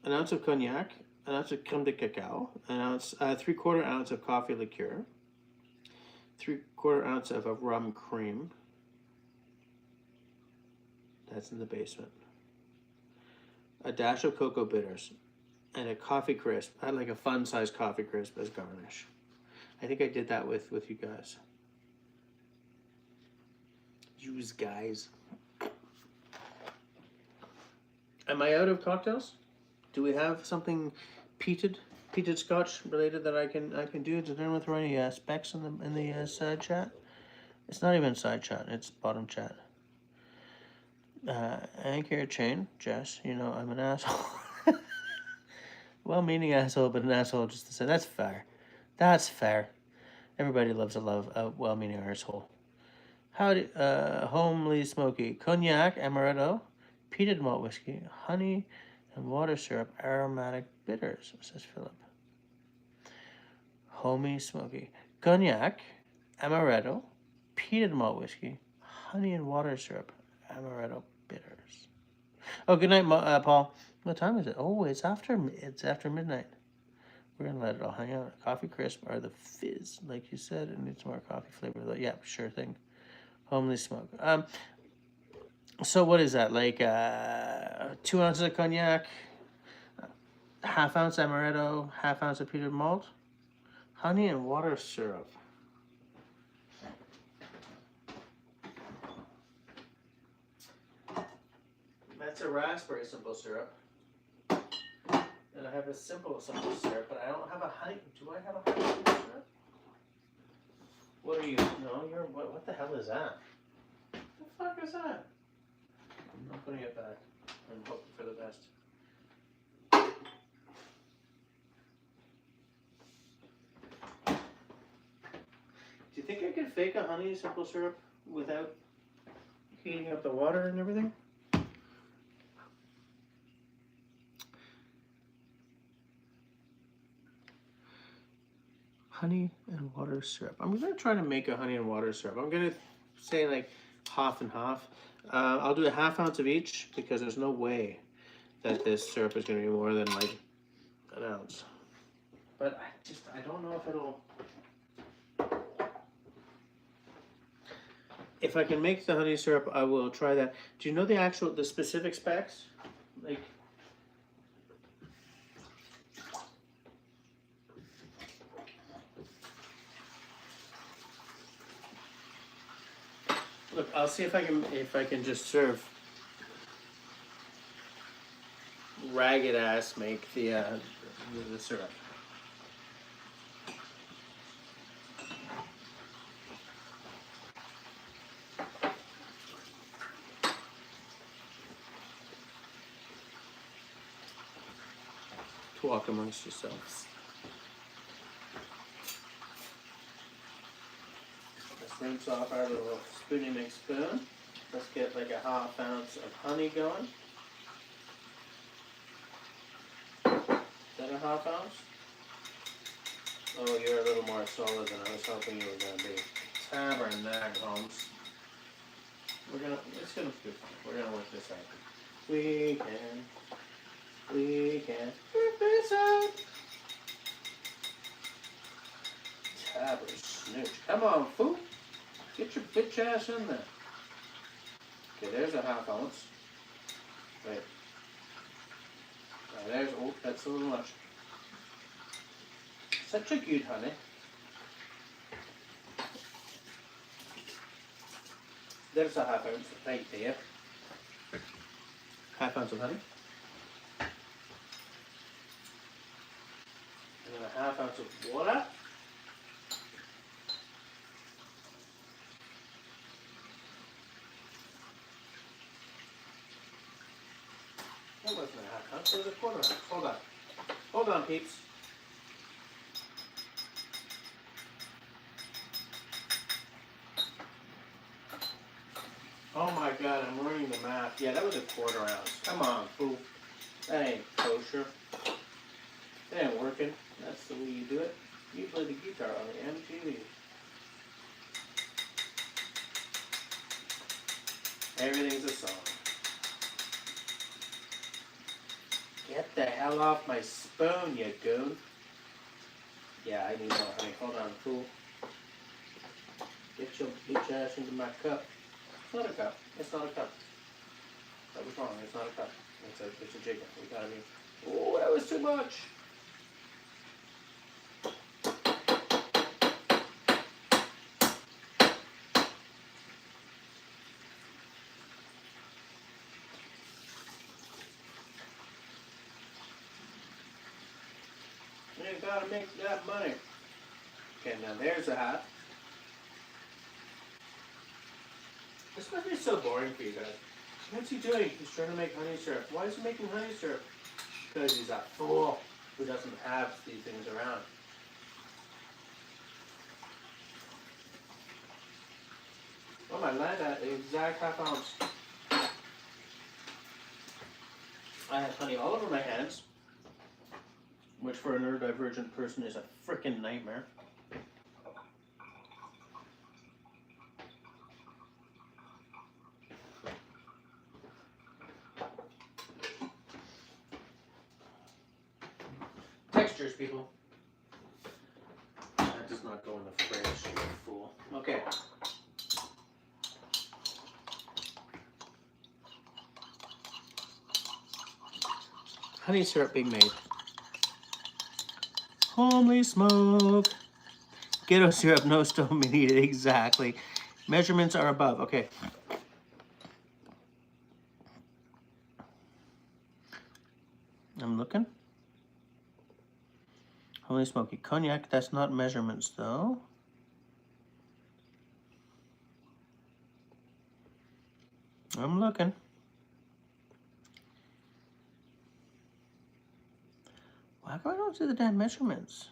an ounce of cognac, an ounce of crème de cacao, an ounce, 3/4 ounce of coffee liqueur, 3/4 ounce of a rum cream. That's in the basement. A dash of cocoa bitters, and a coffee crisp. I like a fun-sized coffee crisp as garnish. I think I did that with you guys. Use guys. Am I out of cocktails? Do we have something peated scotch related that I can do? Does anyone throw any specs in the side chat? It's not even side chat. It's bottom chat. Anchor chain, Jess. You know I'm an asshole. Well-meaning asshole, but an asshole just to say that's fair. That's fair. Everybody loves a well-meaning asshole. Howdy, homely smoky cognac, amaretto, peated malt whiskey, honey, and water syrup, aromatic bitters, says Philip. Homey smoky cognac, amaretto, peated malt whiskey, honey and water syrup, amaretto bitters. Oh, good night, Paul. What time is it? Oh, it's after midnight. We're gonna let it all hang out. Coffee crisp or the fizz, like you said. It needs more coffee flavor. Yeah, sure thing. Homely smoke. So what is that? Like 2 ounces of cognac, ½ ounce amaretto, ½ ounce of peated malt, honey and water syrup. That's a raspberry simple syrup. And I have a simple syrup, but I don't have a honey. Do I have a honey simple syrup? What are you? No, you're. What the hell is that? What the fuck is that? I'm not putting it back. I'm hoping for the best. Do you think I could fake a honey simple syrup without heating up the water and everything. Honey and water syrup. I'm gonna try to make a honey and water syrup. I'm gonna say like half and half. I'll do a ½ ounce of each because there's no way that this syrup is gonna be more than like an ounce. But I don't know if it'll. If I can make the honey syrup, I will try that. Do you know the specific specs? Like. Look, I'll see if I can just serve ragged ass make the syrup. Talk amongst yourselves. Let's rinse off our little spoonie mix spoon. Let's get like a ½ ounce of honey going. Is that a ½ ounce? Oh, you're a little more solid than I was hoping you were going to be. Tabernacle, Holmes. It's gonna be fine. We're gonna work this out. We can work this out. Tabber snooch. Come on, fool. Get your bitch ass in there. Okay, there's a ½ ounce. Wait. There's, oh, that's a little much. Such a good honey. There's a ½ ounce right there. ½ ounce of honey. And then a ½ ounce of water. That wasn't a ½ ounce, it was a ¼ ounce. Hold on. Hold on, peeps. Oh my god, I'm learning the math. Yeah, that was a ¼ ounce. Come on, fool. That ain't kosher. That ain't working. That's the way you do it. You play the guitar on the MTV. Everything's a song. Get the hell off my spoon, you goon. Yeah, I need more honey. Hold on, fool. Get your bitch ass into my cup. It's not a cup. It's not a cup. That was wrong. It's not a cup. It's a jigger. We gotta be. Oh, that was too much. You gotta make that money. Okay, now there's a half. This must be so boring for you guys. What's he doing? He's trying to make honey syrup. Why is he making honey syrup? Because he's a fool who doesn't have these things around. Oh, I landed at the exact ½ ounce. I have honey all over my hands, which for a neurodivergent person is a frickin' nightmare. Textures, people. That does not go in the fridge, you fool. Okay. Honey syrup being made. Homely smoke. Ghetto syrup, no stove needed. Exactly. Measurements are above. Okay. I'm looking. Holy smoky. Cognac, that's not measurements though. I'm looking. Why come I don't see the damn measurements?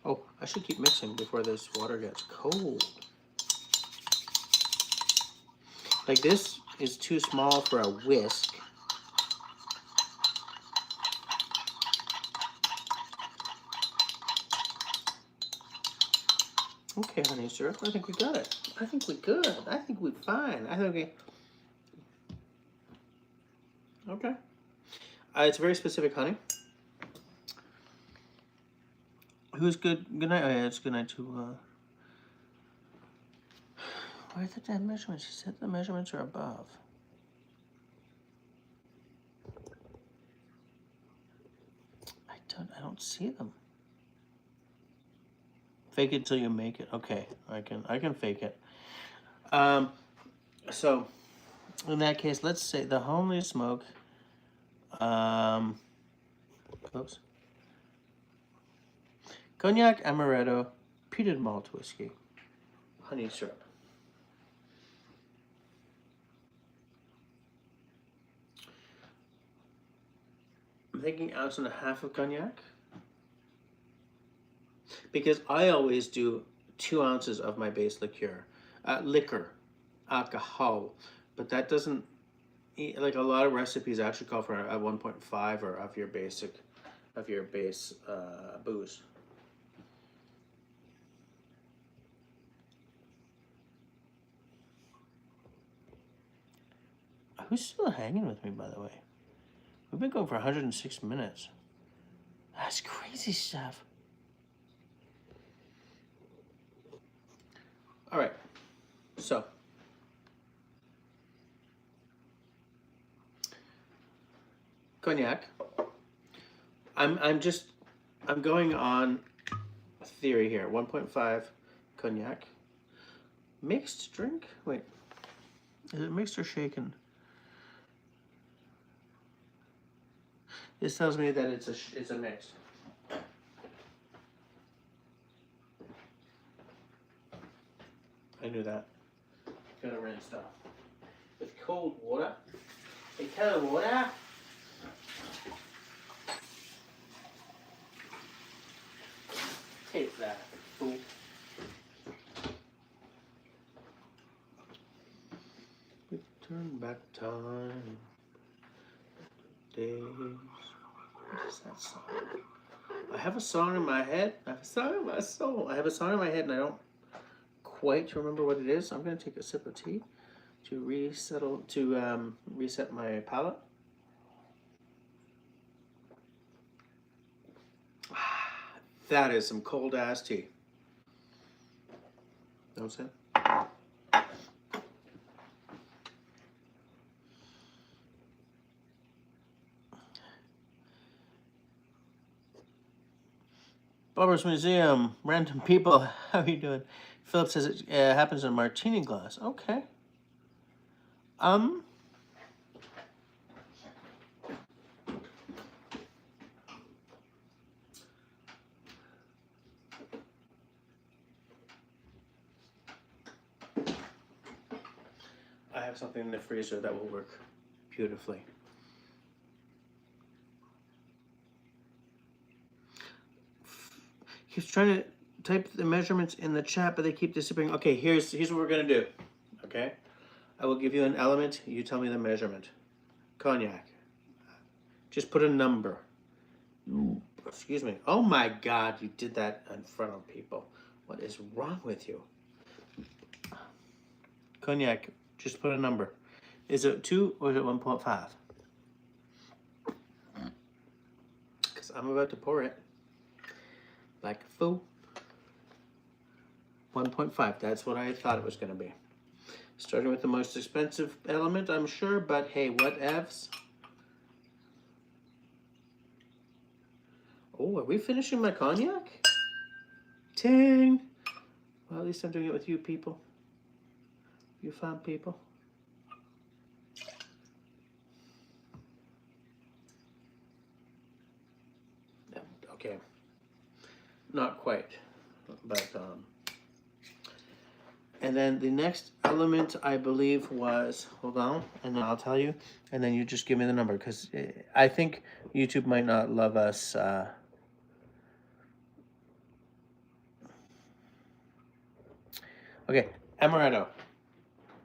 Oh, I should keep mixing before this water gets cold. Like this is too small for a whisk. Okay, honey syrup, I think we got it. I think we're good. I think we're fine. I think we... Okay. It's very specific, honey. Who's good? Good night. Oh, yeah, it's good night to... Where are the damn measurements? She said the measurements are above. I don't see them. Fake it till you make it. Okay, I can fake it. So in that case, let's say the homely smoke. Oops. Cognac, amaretto, peated malt whiskey, honey syrup. I'm thinking 1.5 ounces of cognac. Because I always do 2 ounces of my base liqueur, alcohol, but that doesn't, like a lot of recipes actually call for a 1.5 or of your base booze. Who's still hanging with me, by the way? We've been going for 106 minutes. That's crazy stuff. All right, so cognac. I'm going on a theory here. 1.5 cognac. Mixed drink? Wait, is it mixed or shaken? This tells me that it's a mix. I knew that. Gonna rinse stuff with cold water. Hey, cold water. Take that, fool. Return back time. Days. What is that song? I have a song in my head. I have a song in my soul. I have a song in my head, and I don't quite remember what it is. I'm gonna take a sip of tea to reset my palate. That is some cold ass tea. Don't say. Barber's Museum, random people, how are you doing? Philip says it happens in a martini glass. Okay. I have something in the freezer that will work beautifully. He's trying to type the measurements in the chat, but they keep disappearing. Okay, here's what we're gonna do. Okay, I will give you an element. You tell me the measurement. Cognac. Just put a number. Ooh, excuse me. Oh my God, you did that in front of people. What is wrong with you? Cognac. Just put a number. Is it 2 or is it 1.5? Because I'm about to pour it. Like a fool. 1.5, that's what I thought it was going to be. Starting with the most expensive element, I'm sure, but hey, whatevs. Oh, are we finishing my cognac? Ting! Well, at least I'm doing it with you people. You fine people. Okay. Not quite, but and then the next element I believe was, hold on, and then I'll tell you, and then you just give me the number, because I think YouTube might not love us. Okay, amaretto.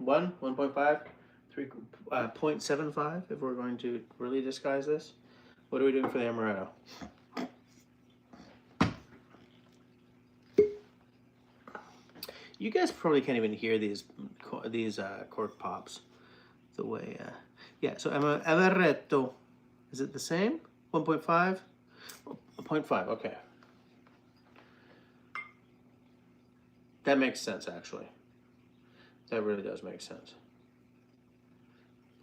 1.5, 0.75 if we're going to really disguise this. What are we doing for the amaretto? You guys probably can't even hear these cork pops the way. Yeah, so amaretto. Is it the same? 1.5? 0.5, okay. That makes sense, actually. That really does make sense.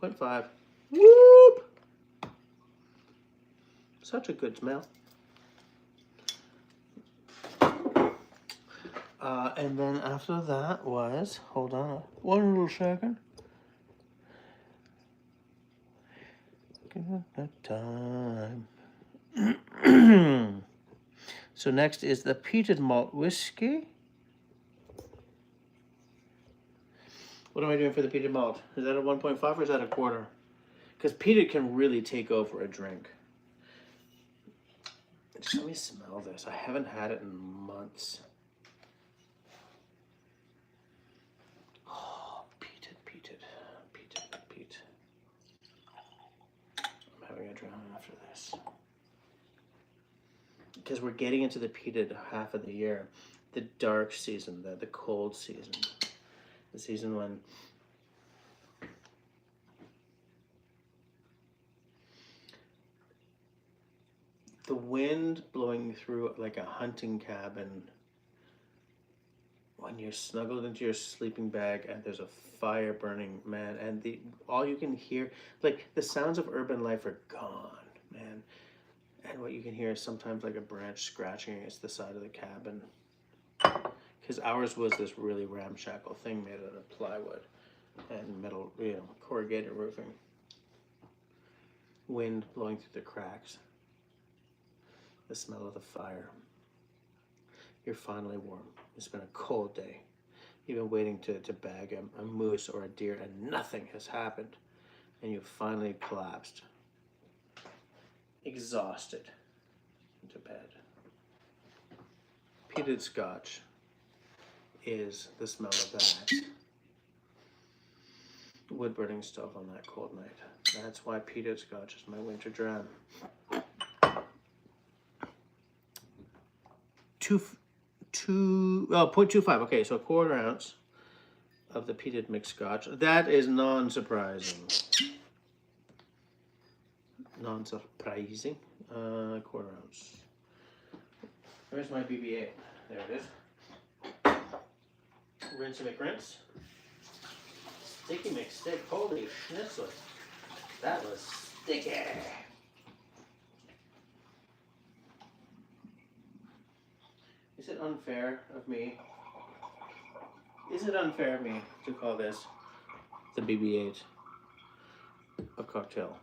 0.5. Whoop! Such a good smell. And then after that was, hold on one little second. Give it that time. So next is the peated malt whiskey. What am I doing for the peated malt? Is that a 1.5 or is that a quarter? Because peated can really take over a drink. Just let me smell this. I haven't had it in months. Oh, peat. I'm having a drown after this. Because we're getting into the peated half of the year. The dark season, the cold season. The season when the wind blowing through like a hunting cabin, when you're snuggled into your sleeping bag and there's a fire burning, man, and all you can hear, like the sounds of urban life are gone, man, and what you can hear is sometimes like a branch scratching against the side of the cabin, because ours was this really ramshackle thing made out of plywood and metal, corrugated roofing. Wind blowing through the cracks, the smell of the fire. You're finally warm. It's been a cold day. You've been waiting to bag a moose or a deer and nothing has happened. And you finally collapsed, exhausted, into bed. Peated scotch is the smell of that wood burning stove on that cold night. That's why peated scotch is my winter dram. 0.25. Okay, so a quarter ounce of the peated mixed scotch. That is non-surprising. Non-surprising. Quarter ounce. Where's my BB-8? There it is. Rinse and McRinse. Sticky McStick. Holy schnitzel. That was sticky. Is it unfair of me? Is it unfair of me to call this the BB-8 of cocktail?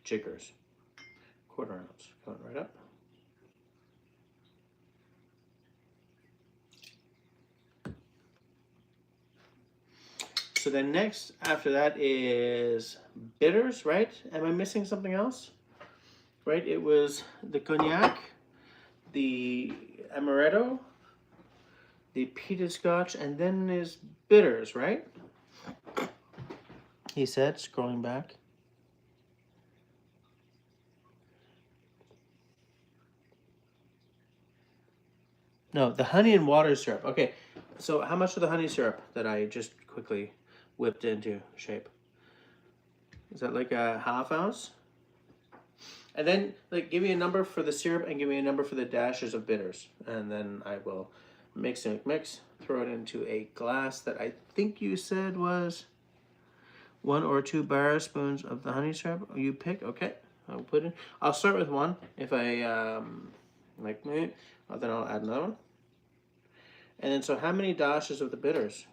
Jiggers. Quarter ounce. Coming right up. So then next after that is bitters, right? Am I missing something else? Right, it was the cognac, the amaretto, the peated scotch, and then there's bitters, right? He said, scrolling back. No, the honey and water syrup. Okay, so how much of the honey syrup that I just quickly whipped into shape? Is that like a half ounce? And then like give me a number for the syrup and give me a number for the dashes of bitters. And then I will mix, throw it into a glass that I think you said was 1 or 2 bar spoons of the honey syrup. You pick, okay. I'll start with 1. If I like me, then I'll add another one. And then so how many dashes of the bitters?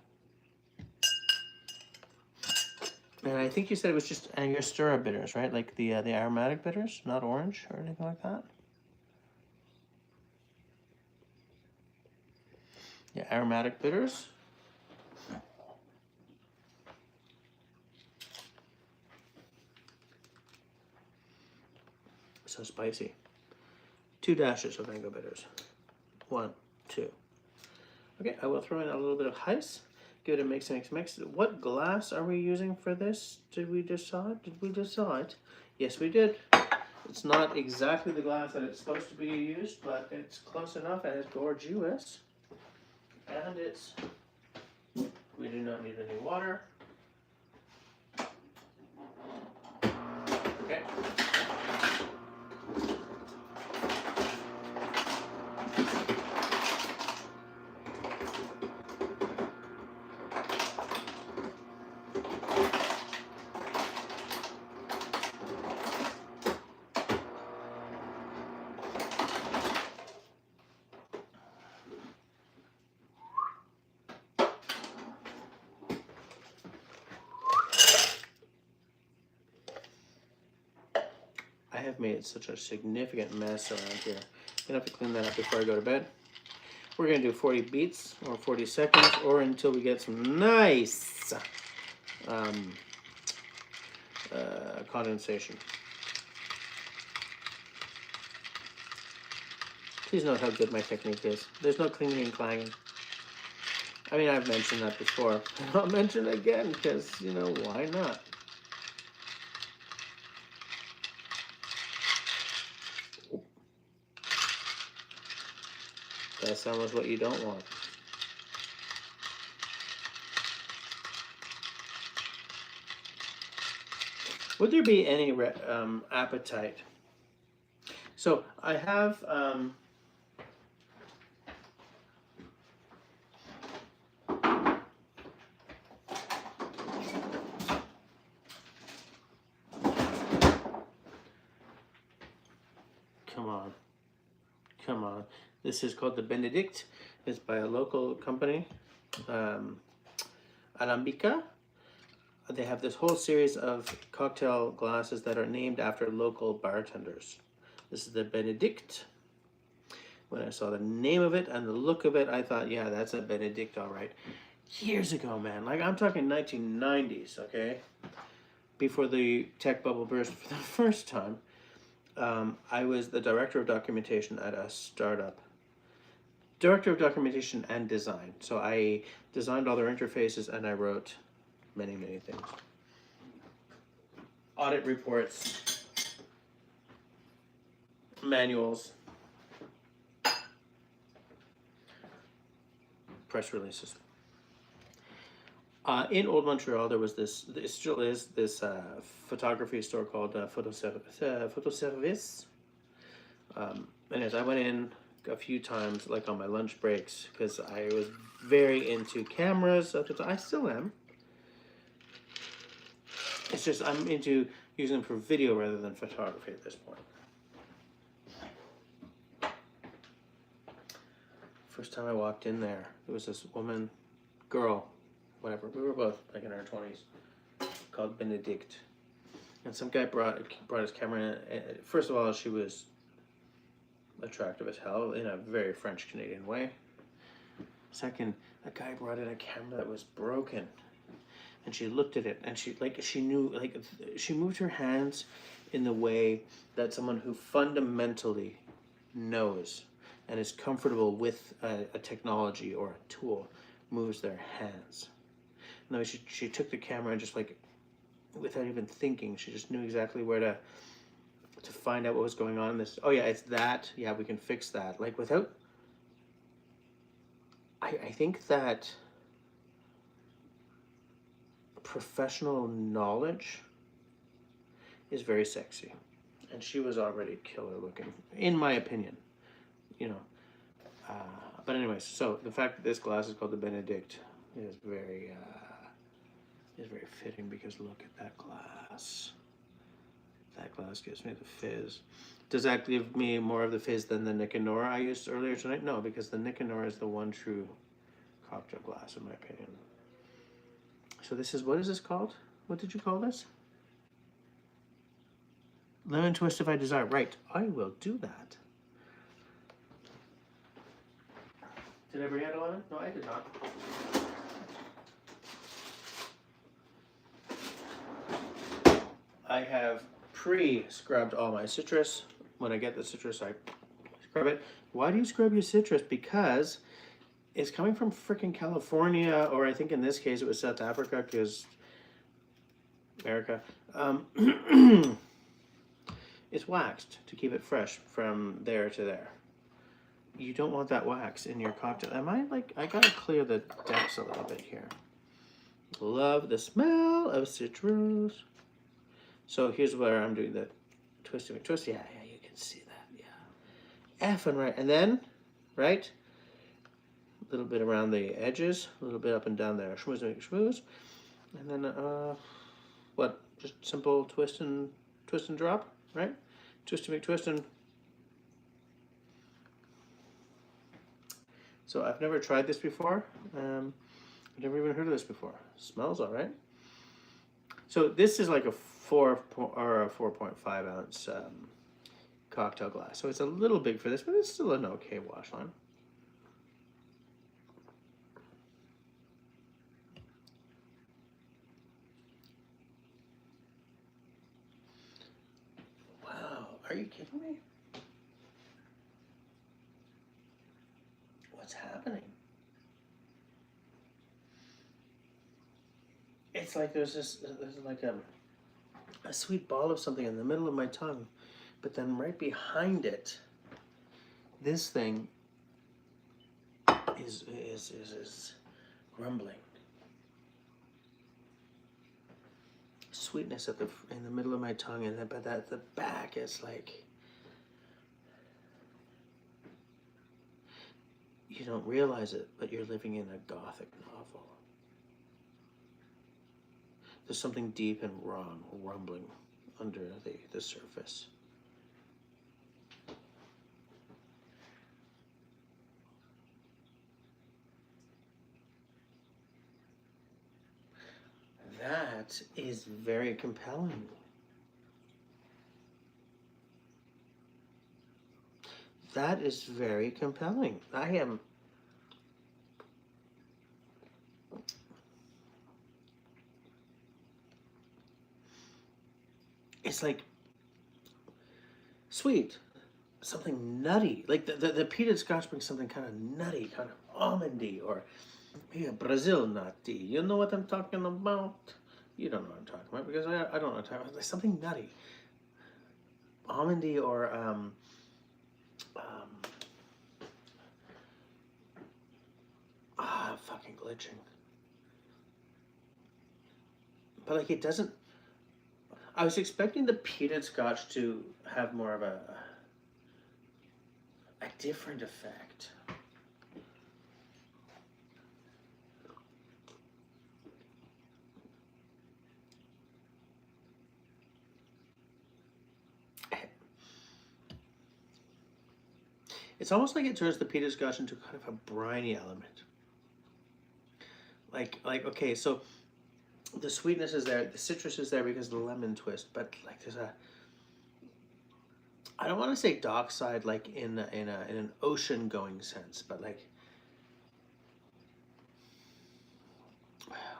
And I think you said it was just Angostura bitters, right? Like the aromatic bitters, not orange or anything like that. Yeah, aromatic bitters. So spicy. 2 dashes of mango bitters. 1, 2. Okay, I will throw in a little bit of ice. Give it a mix. What glass are we using for this? Did we decide? Did we decide? Yes, we did. It's not exactly the glass that it's supposed to be used, but it's close enough and it's gorgeous. And it's, we do not need any water. Okay. I have made such a significant mess around here. I'm gonna have to clean that up before I go to bed. We're gonna do 40 beats or 40 seconds or until we get some nice condensation. Please note how good my technique is. There's no clinging and clanging. I mean, I've mentioned that before. I'll mention it again because, you know, why not? That's almost what you don't want. Would there be any appetite? So I have come on. This is called the Benedict. It's by a local company, Alambica. They have this whole series of cocktail glasses that are named after local bartenders. This is the Benedict. When I saw the name of it and the look of it, I thought, yeah, that's a Benedict, all right. Years ago, man, like I'm talking 1990s, okay? Before the tech bubble burst for the first time, I was the director of documentation at a startup. Director of documentation and design. So I designed all their interfaces and I wrote many, many things. Audit reports, manuals, press releases. In Old Montreal, there was this, it still is, this photography store called Photoservice. And as I went in a few times, like on my lunch breaks, because I was very into cameras at the time. I still am. It's just I'm into using them for video rather than photography at this point. First time I walked in there, there was this woman, girl, whatever. We were both like in our 20s, called Benedict. And some guy brought his camera in. First of all, she was attractive as hell in a very French-Canadian way. Second, a guy brought in a camera that was broken. And she looked at it and she moved her hands in the way that someone who fundamentally knows and is comfortable with a technology or a tool moves their hands. No, she took the camera and just like, without even thinking, she just knew exactly where to find out what was going on in this. Oh yeah, it's that. Yeah, we can fix that. Like without, I think that professional knowledge is very sexy. And she was already killer looking, in my opinion, you know. But anyways, so the fact that this glass is called the Benedict is very fitting because look at that glass. That glass gives me the fizz. Does that give me more of the fizz than the Nick and Nora I used earlier tonight? No, because the Nick and Nora is the one true cocktail glass in my opinion. So this is, what is this called? What did you call this? Lemon twist if I desire. Right, I will do that. Did I bring out a lemon? No, I did not. I have pre-scrubbed all my citrus. When I get the citrus, I scrub it. Why do you scrub your citrus? Because it's coming from freaking California, or I think in this case it was South Africa, because America. It's waxed to keep it fresh from there to there. You don't want that wax in your cocktail. I gotta clear the decks a little bit here. Love the smell of citrus. So here's where I'm doing the twisty McTwist. Yeah, you can see that. Yeah. Effing right. And then, right? A little bit around the edges, a little bit up and down there. Schmooze, make schmooze. And then, what? Just simple twist and drop, right? Twist to make twist and. So I've never tried this before. I've never even heard of this before. Smells all right. So this is like a 4.5 ounce cocktail glass. So it's a little big for this, but it's still an okay wash line. Wow, are you kidding me? What's happening? It's like there's like a sweet ball of something in the middle of my tongue, but then right behind it, this thing is grumbling. Sweetness in the middle of my tongue, and then but at the back is like, you don't realize it, but you're living in a gothic novel. There's something deep and wrong rumbling under the surface. That is very compelling. That is very compelling. I am. It's like sweet, something nutty. Like the peated scotch brings something kind of nutty, kind of almondy, or maybe a Brazil nutty. You know what I'm talking about? You don't know what I'm talking about, because I don't know what I'm talking about. There's something nutty, almondy, or fucking glitching. But like it doesn't. I was expecting the peated scotch to have more of a different effect. It's almost like it turns the peated scotch into kind of a briny element. Like okay, so the sweetness is there, the citrus is there because of the lemon twist, but like there's a, I don't want to say dockside like in an ocean going sense, but like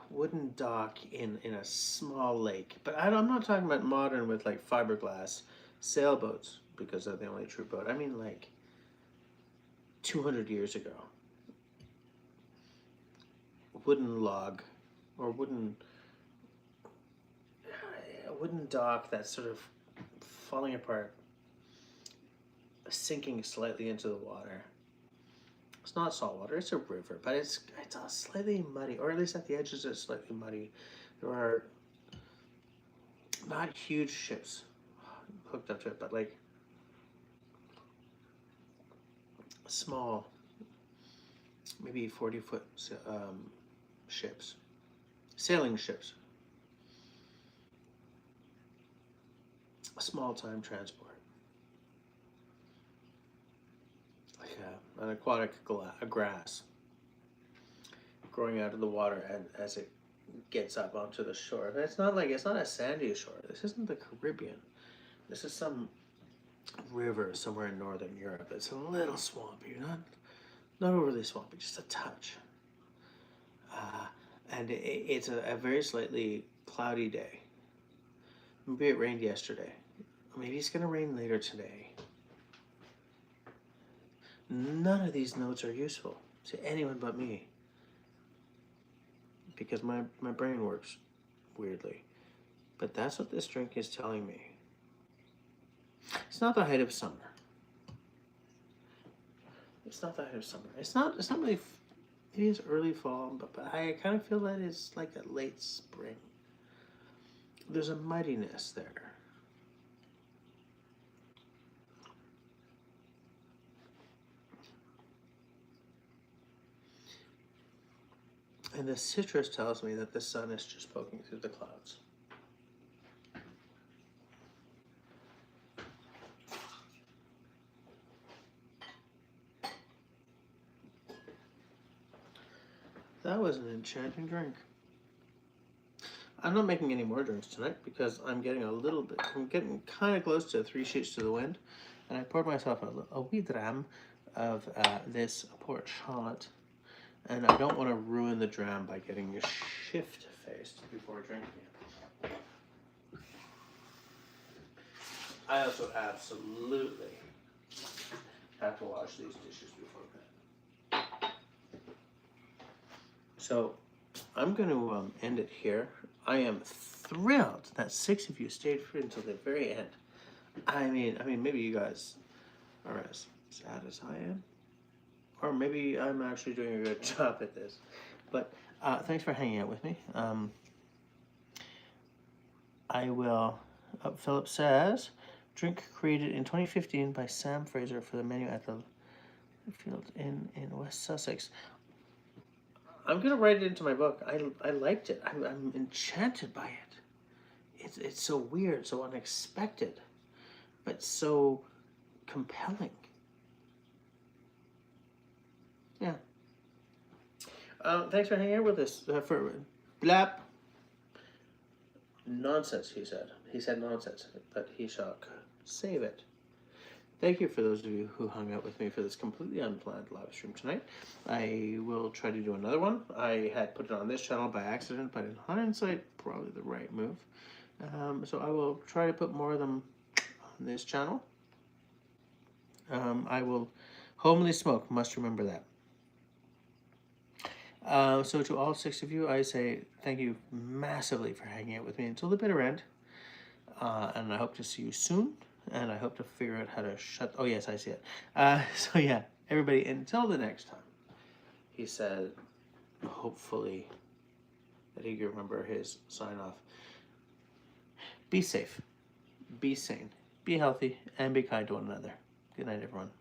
wooden dock in a small lake. But I'm not talking about modern with like fiberglass sailboats, because they're the only true boat. I mean like 200 years ago. Wooden log or wooden dock that's sort of falling apart, sinking slightly into the water. It's not salt water, it's a river, but it's slightly muddy, or at least at the edges it's slightly muddy. There are not huge ships hooked up to it, but like small, maybe 40-foot ships, sailing ships. Small time transport, like an aquatic grass growing out of the water and as it gets up onto the shore. But it's not a sandy shore. This isn't the Caribbean. This is some river somewhere in northern Europe. It's a little swampy, not overly swampy, just a touch. And it's a very slightly cloudy day. Maybe it rained yesterday. Maybe it's going to rain later today. None of these notes are useful. to anyone but me. Because my brain works weirdly. But that's what this drink is telling me. It's not the height of summer. It's not the height of summer. It's not really, it is early fall, but I kind of feel that it's like a late spring. There's a mightiness there. And the citrus tells me that the sun is just poking through the clouds. That was an enchanting drink. I'm not making any more drinks tonight because I'm getting kind of close to 3 sheets to the wind. And I poured myself a wee dram of this port Charlotte. And I don't want to ruin the dram by getting shift-faced before drinking it. I also absolutely have to wash these dishes before bed. So I'm going to end it here. I am thrilled that 6 of you stayed for until the very end. I mean, maybe you guys are as sad as I am. Or maybe I'm actually doing a good job at this. But thanks for hanging out with me. I will, Philip says, drink created in 2015 by Sam Fraser for the menu at the Field Inn in West Sussex. I'm going to write it into my book. I liked it. I'm enchanted by it. It's so weird, so unexpected, but so compelling. Yeah. Thanks for hanging out with us. For blap. Nonsense, he said. He said nonsense, but he shall save it. Thank you for those of you who hung out with me for this completely unplanned live stream tonight. I will try to do another one. I had put it on this channel by accident, but in hindsight, probably the right move. So I will try to put more of them on this channel. I will homely smoke, must remember that. So to all 6 of you, I say thank you massively for hanging out with me until the bitter end. And I hope to see you soon. And I hope to figure out how to shut... Oh, yes, I see it. So, yeah, everybody, until the next time, he said, hopefully, that he can remember his sign-off. Be safe, be sane, be healthy, and be kind to one another. Good night, everyone.